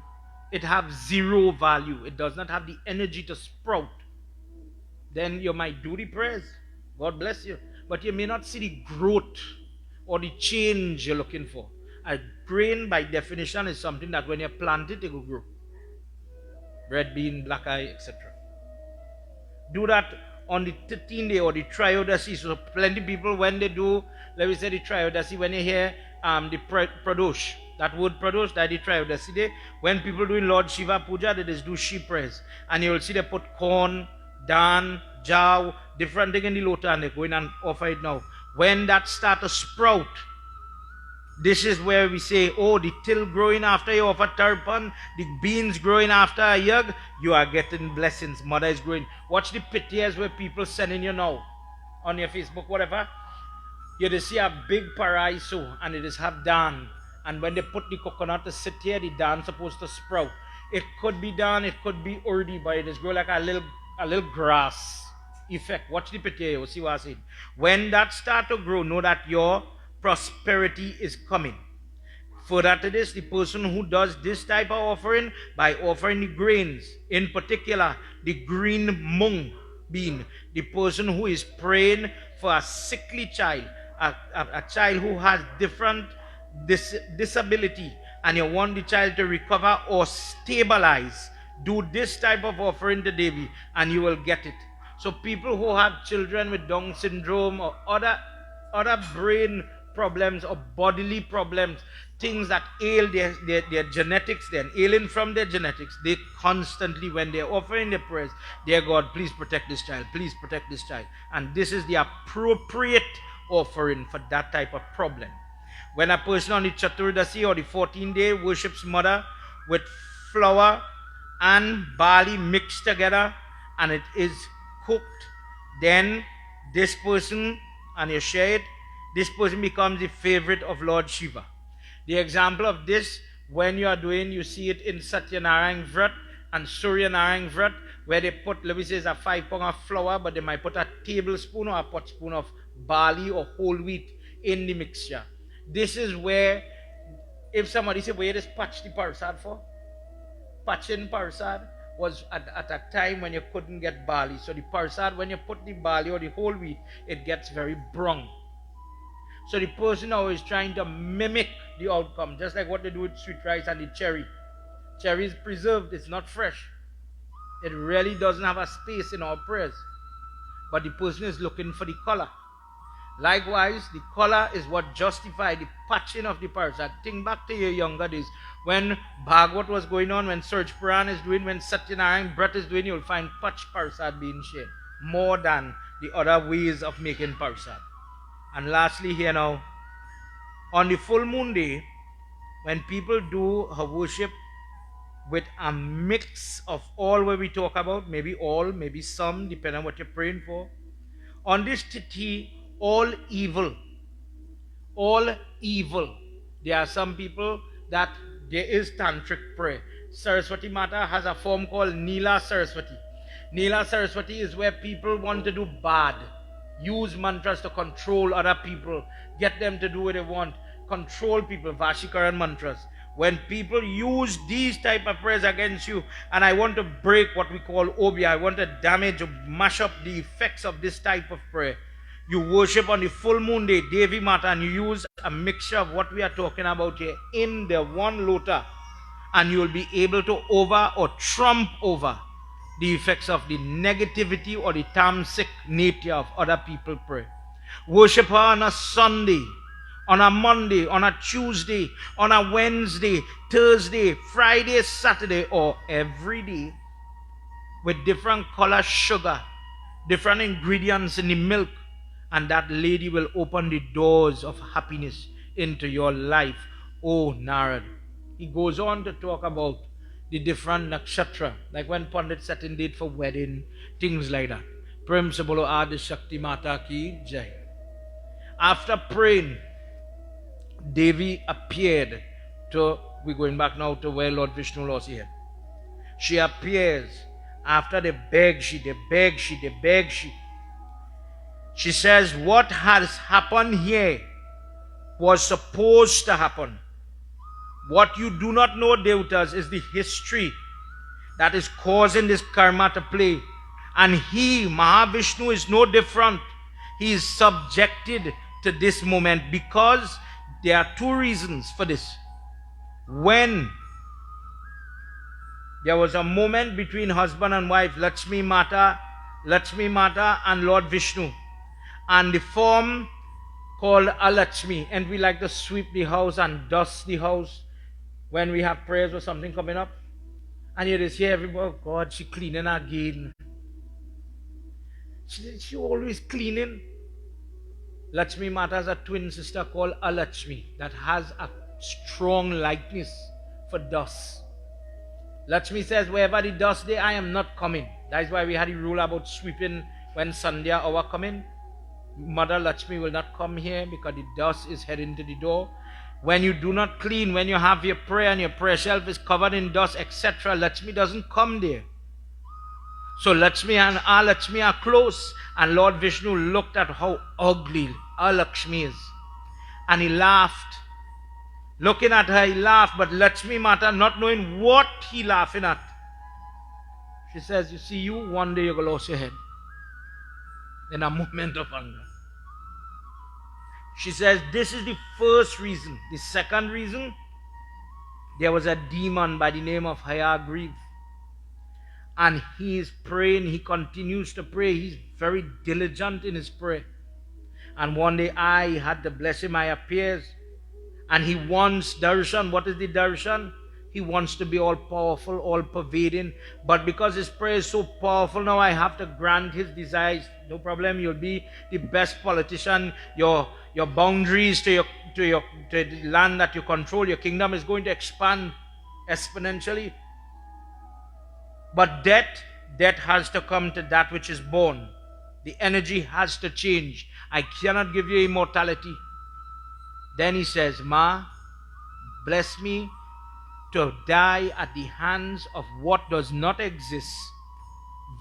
A: it have zero value, it does not have the energy to sprout, then you might do the prayers. God bless you. But you may not see the growth or the change you're looking for. A grain, by definition, is something that when you plant it, it will grow. Red bean, black eye, etc. Do that on the 13th day or the Triodasi. So plenty of people, when they do, let me say the Triodasi, when you hear the Pradosh, that word Pradosh, that the Triodasi day, when people doing Lord Shiva Puja, they just do she prayers. And you will see they put corn, dan, jaw, different thing in the lota, and they go in and offer it now. When that start to sprout, this is where we say, oh, the till growing after you offer tarpan, the beans growing after a yag, you are getting blessings. Mother is growing. Watch the pictures where people sending you now on your Facebook, whatever. You just see a big paraiso and it is have dan. And when they put the coconut to sit here, the dan supposed to sprout. It could be dan, it could be urdi, but it is grow like a little grass effect. Watch the potato, see what I said. When that start to grow, know that your prosperity is coming. Further to this, the person who does this type of offering, by offering the grains, in particular the green mung bean, the person who is praying for a sickly child, a child who has different disability, and you want the child to recover or stabilize, do this type of offering to Devi and you will get it. So people who have children with Down syndrome or other brain problems or bodily problems, things that ail their genetics, they're ailing from their genetics, they constantly, when they're offering their prayers, dear God, please protect this child, please protect this child. And this is the appropriate offering for that type of problem. When a person on the Chaturdasi or the 14th day worships Mother with flour and barley mixed together and it is cooked, then this person, and you share it, this person becomes the favorite of Lord Shiva. The example of this, when you are doing, you see it in Satyanarayana Vrat and Suryanarayana Vrat, where they put, let me say, it's a 5 pound of flour, but they might put a tablespoon or a pot spoon of barley or whole wheat in the mixture. This is where, if somebody say, where is patch the parsad for? Patching parsad was at a time when you couldn't get barley. So the parsad, when you put the barley or the whole wheat, it gets very brown. So the person now is trying to mimic the outcome, just like what they do with sweet rice and the cherry. Cherry is preserved, it's not fresh. It really doesn't have a space in our prayers. But the person is looking for the color. Likewise, the color is what justifies the patching of the parsad. Think back to your younger days. When Bhagwat was going on, when Surj Puran is doing, when Satyanarayana Brat is doing, you'll find patch parsad being shared. More than the other ways of making parsad. And lastly here now, on the full moon day, when people do her worship with a mix of all what we talk about, maybe all, maybe some, depending on what you're praying for. On this tithi, all evil. There are some people that there is tantric prayer. Saraswati Mata has a form called Neela Saraswati. Neela Saraswati is where people want to do bad. Use mantras to control other people. Get them to do what they want. Control people. Vashikaran mantras. When people use these type of prayers against you, and I want to break what we call obia, I want to damage or mash up the effects of this type of prayer. You worship on the full moon day, Devi Mata, and you use a mixture of what we are talking about here in the one lota, and you will be able to over or trump over the effects of the negativity or the tamasic nature of other people pray. Worship her on a Sunday, on a Monday, on a Tuesday, on a Wednesday, Thursday, Friday, Saturday, or every day with different color sugar, different ingredients in the milk, and that lady will open the doors of happiness into your life. Oh, Narad. He goes on to talk about the different nakshatra, like when Pandit set in date for wedding, things like that. Prem se bolo Adi Shakti Mata ki jai. After praying, Devi appeared to, we're going back now to where Lord Vishnu was here. She appears after they beg she. She says, what has happened here was supposed to happen. What you do not know, Devatas, is the history that is causing this karma to play. And he, Mahavishnu, is no different. He is subjected to this moment because there are two reasons for this. When there was a moment between husband and wife, Lakshmi Mata and Lord Vishnu, and the form called Alakshmi, and we like to sweep the house and dust the house when we have prayers or something coming up, and you just hear everybody, oh God, she cleaning again. She always cleaning. Lakshmi Mata has a twin sister called Alakshmi that has a strong likeness for dust. Lakshmi says, wherever the dust there, I am not coming. That is why we had the rule about sweeping when Sandhya hour come in. Mother Lakshmi will not come here because the dust is heading to the door. When you do not clean, when you have your prayer and your prayer shelf is covered in dust, etc., Lakshmi doesn't come there. So Lakshmi and our Lakshmi are close. And Lord Vishnu looked at how ugly our Lakshmi is. And he laughed. Looking at her, he laughed. But Lakshmi Mata, not knowing what he laughing at, she says, you see, you one day you're going to lose your head. In a moment of anger. She says, this is the first reason. The second reason, there was a demon by the name of Hayagriva. And he is praying, he continues to pray. He's very diligent in his prayer. And one day I had to bless him, I appears. And he wants darshan. What is the darshan? He wants to be all powerful, all pervading. But because his prayer is so powerful now, I have to grant his desires. No problem, you'll be the best politician. Your boundaries to the land that you control, your kingdom is going to expand exponentially. But death has to come to that which is born. The energy has to change. I cannot give you immortality. Then he says, Ma, bless me to die at the hands of what does not exist,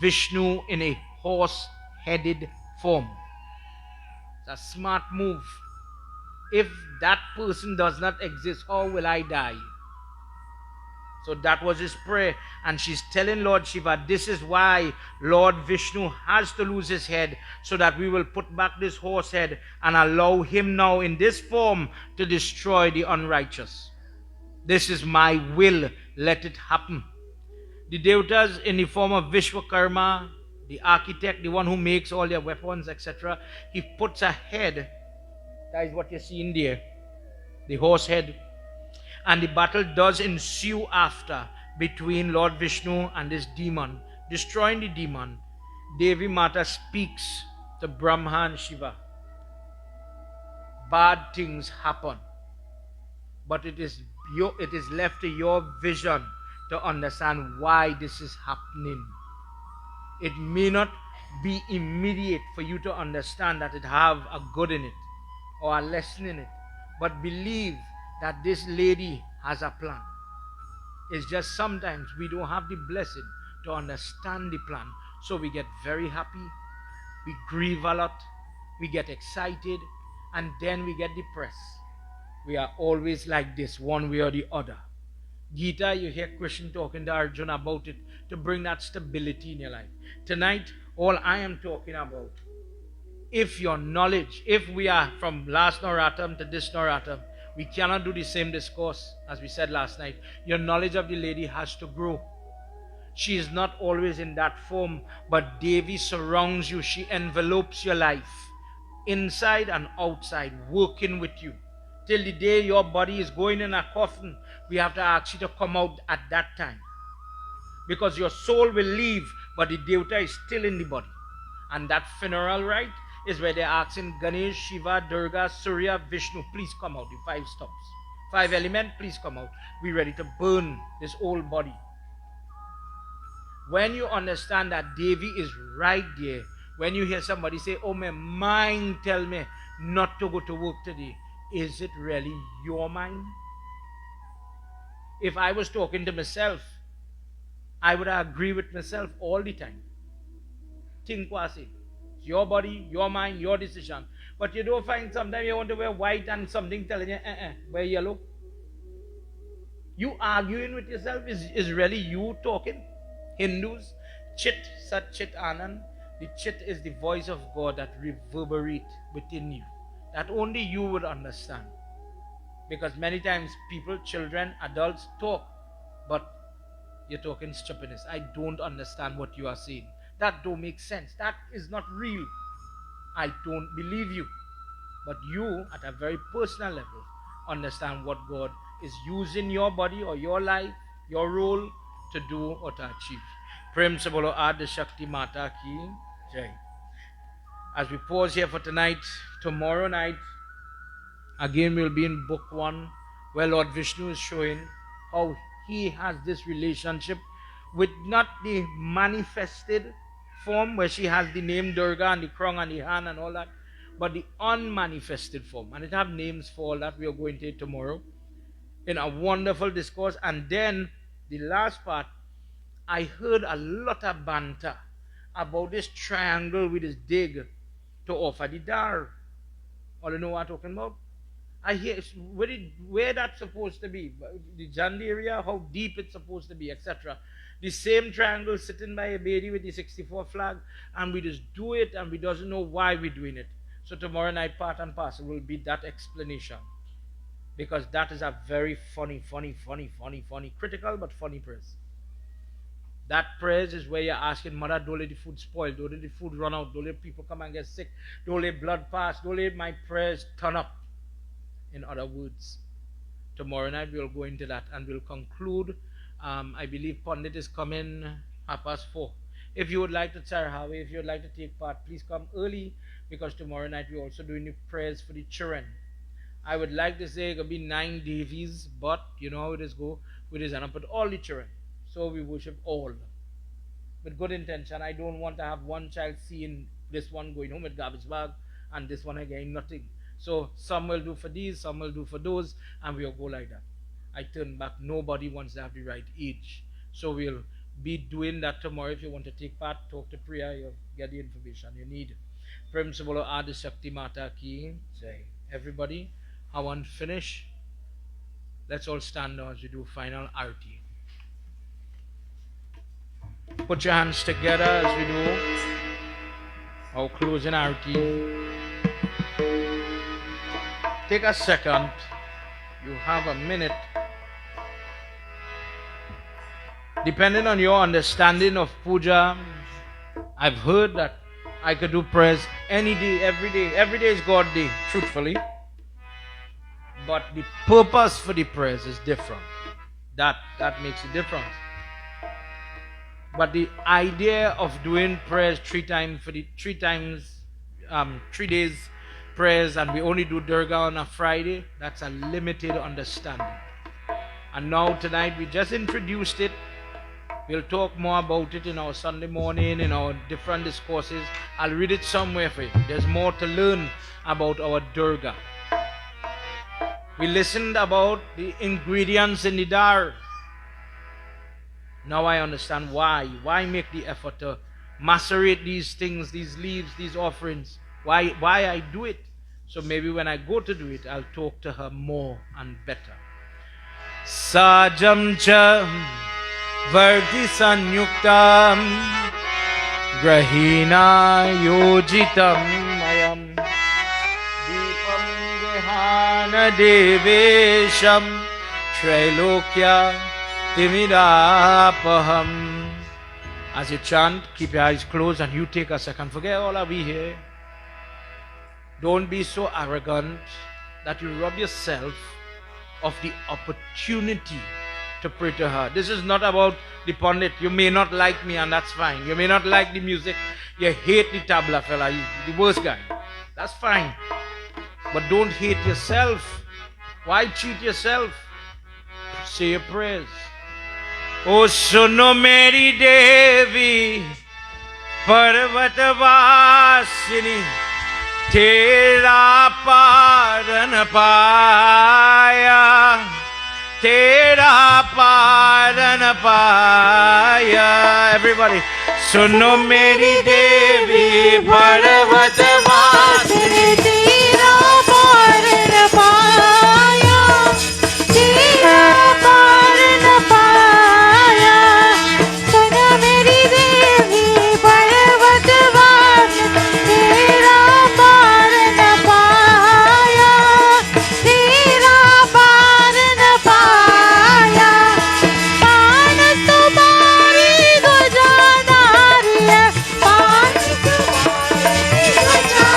A: Vishnu in a horse-headed form. It's a smart move. If that person does not exist, how will I die? So that was his prayer. And she's telling Lord Shiva, this is why Lord Vishnu has to lose his head, so that we will put back this horse head and allow him now in this form to destroy the unrighteous. This is my will. Let it happen. The devatas in the form of Vishwakarma, the architect, the one who makes all their weapons, etc., he puts a head. That is what you see in there. The horse head. And the battle does ensue after between Lord Vishnu and this demon. Destroying the demon, Devi Mata speaks to Brahma and Shiva. Bad things happen. But it is left to your vision to understand why this is happening. It may not be immediate for you to understand that it have a good in it or a lesson in it. But believe that this lady has a plan. It's just sometimes we don't have the blessing to understand the plan. So we get very happy, we grieve a lot, we get excited, and then we get depressed. We are always like this, one way or the other. Gita, you hear Krishna talking to Arjuna about it, to bring that stability in your life. Tonight, all I am talking about, if your knowledge, if we are from last Naratam to this Naratam, we cannot do the same discourse as we said last night. Your knowledge of the lady has to grow. She is not always in that form, but Devi surrounds you. She envelopes your life, inside and outside, working with you. Till the day your body is going in a coffin, we have to ask you to come out at that time. Because your soul will leave, but the Devata is still in the body. And that funeral rite is where they're asking Ganesh, Shiva, Durga, Surya, Vishnu, please come out. The 5 stops. 5 elements, please come out. We're ready to burn this old body. When you understand that Devi is right there, when you hear somebody say, oh, my mind tell me not to go to work today, is it really your mind? If I was talking to myself, I would agree with myself all the time. Think quasi. It's your body, your mind, your decision. But you don't find sometimes you want to wear white and something telling you, wear yellow. You arguing with yourself is really you talking. Hindus, Chit, Sat Chit Anand. The Chit is the voice of God that reverberates within you. That only you would understand. Because many times people, children, adults talk, but you're talking stupidness. I don't understand what you are saying. That don't make sense. That is not real. I don't believe you. But you, at a very personal level, understand what God is using your body or your life, your role to do or to achieve. Prem se bolo Adi Shakti Mata ki jai. As we pause here for tonight, tomorrow night, again we'll be in book 1, where Lord Vishnu is showing how he has this relationship with not the manifested form where she has the name Durga and the crown and the hand and all that, but the unmanifested form. And it have names for all that. We are going to it tomorrow in a wonderful discourse. And then the last part, I heard a lot of banter about this triangle with this dig to offer the dar. All you know what I'm talking about? I hear where that's supposed to be, the Jandi area, how deep it's supposed to be, etc. The same triangle sitting by a baby with the 64 flag, and we just do it, and we doesn't know why we're doing it. So tomorrow night, part and parcel will be that explanation, because that is a very funny, critical but funny praise. That praise is where you're asking, Mother, don't let the food spoil, don't let the food run out, don't let people come and get sick, don't let blood pass, don't let my prayers turn up. In other words, tomorrow night we'll go into that and we'll conclude. I believe Pandit is coming 4:30. If you would like to Tsarhawe, if you would like to take part, please come early, because tomorrow night we're also doing the prayers for the children. I would like to say it could be 9 Devis, but you know how it is go. We design up with all the children. So we worship all. With good intention. I don't want to have one child seeing this one going home with garbage bag and this one again nothing. So some will do for these, some will do for those, and we'll go like that. I turn back. Nobody wants to have the right age. So we'll be doing that tomorrow. If you want to take part, talk to Priya, you'll get the information you need. Principal Adi Shakti Mata Ki. Say, everybody, I want to finish. Let's all stand now as we do final arti. Put your hands together as we do our closing arti. Take a second. You have a minute. Depending on your understanding of puja, I've heard that I could do prayers any day, every day. Every day is God day, truthfully. But the purpose for the prayers is different. That makes a difference. But the idea of doing prayers 3 days prayers, and we only do Durga on a Friday, that's a limited understanding. And now tonight we just introduced it. We'll talk more about it in our Sunday morning, in our different discourses. I'll read it somewhere for you. There's more to learn about our Durga. We listened about the ingredients in the dar. Now I understand why. Why make the effort to macerate these things, these leaves, these offerings? Why I do it? So maybe when I go to do it, I'll talk to her more and better. Sajam cha varti sanyuktam grahina yojitam mayam deepam vihana devesham trailokya timidapaham. As you chant, keep your eyes closed and you take a second. Forget all of we here. Don't be so arrogant that you rob yourself of the opportunity to pray to her. This is not about the Pandit. You may not like me, and that's fine. You may not like the music. You hate the tabla fella. He's the worst guy. That's fine. But don't hate yourself. Why cheat yourself? Say your prayers. O suno meri Devi Parvatavasini Tera paran paya, Tera paran paya. Everybody, suno meri Devi Parvatavasini
B: Tera paran paya, Tera paran paya. Suno meri Devi Parvatavasini Tera Thank you.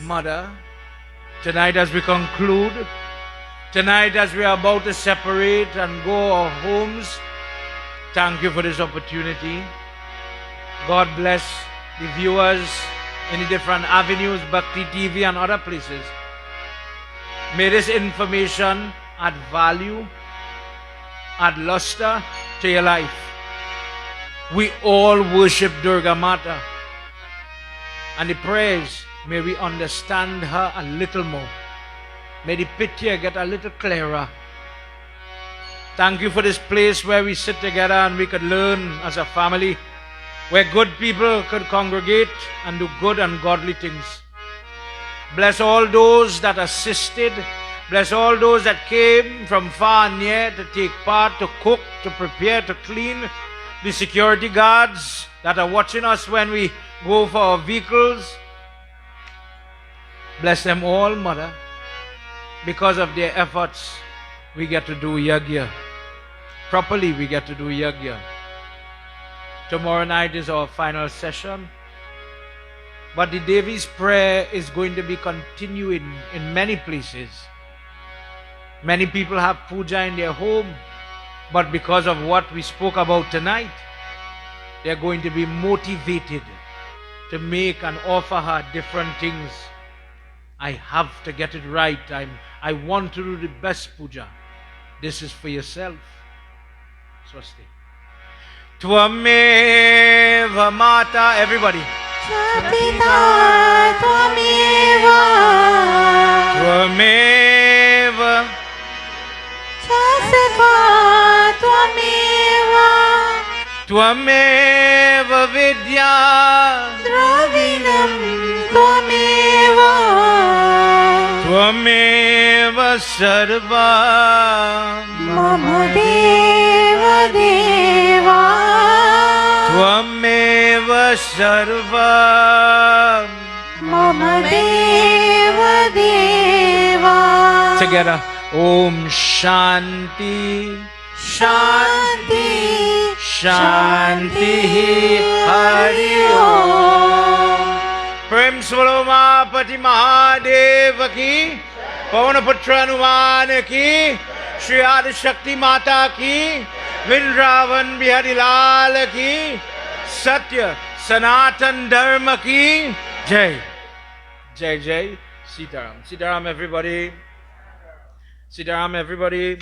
A: Mother, tonight as we conclude, tonight as we are about to separate and go our homes, thank you for this opportunity. God bless the viewers in the different avenues, Bhakti TV and other places. May this information add value, add luster to your life. We all worship Durga Mata. And the prayers, may we understand her a little more. May the picture get a little clearer. Thank you for this place where we sit together and we could learn as a family, where good people could congregate and do good and godly things. Bless all those that assisted. Bless all those that came from far and near to take part, to cook, to prepare, to clean. The security guards that are watching us when we go for our vehicles. Bless them all, Mother. Because of their efforts, we get to do Yagna. Properly, we get to do Yagna. Tomorrow night is our final session. But the Devi's prayer is going to be continuing in many places. Many people have puja in their home, but because of what we spoke about tonight, they're going to be motivated to make and offer her different things. I have to get it right. I want to do the best puja. This is for yourself. Swasti. Tvameva Mata, everybody.
B: Pita Tvameva.
A: Tvameva.
B: Sasva Tvameva.
A: Tvameva Vidya.
B: Dravinam Tvameva.
A: Tvameva Sarva.
B: Mama Deva Deva.
A: Tvameva Sarva.
B: Mama Deva Deva.
A: Together. Om Shanti.
B: Shanti.
A: Shanti. Hari Om. Prem Svalomapati Mahadeva ki. Pavanaputra Hanuman ki. Shri Adi Shakti Mata ki. Vindravan Bihari Lal ki. Satya Sanatan Dharma ki. Jai. Jai Jai. Sitaram. Sitaram everybody. Sitaram everybody.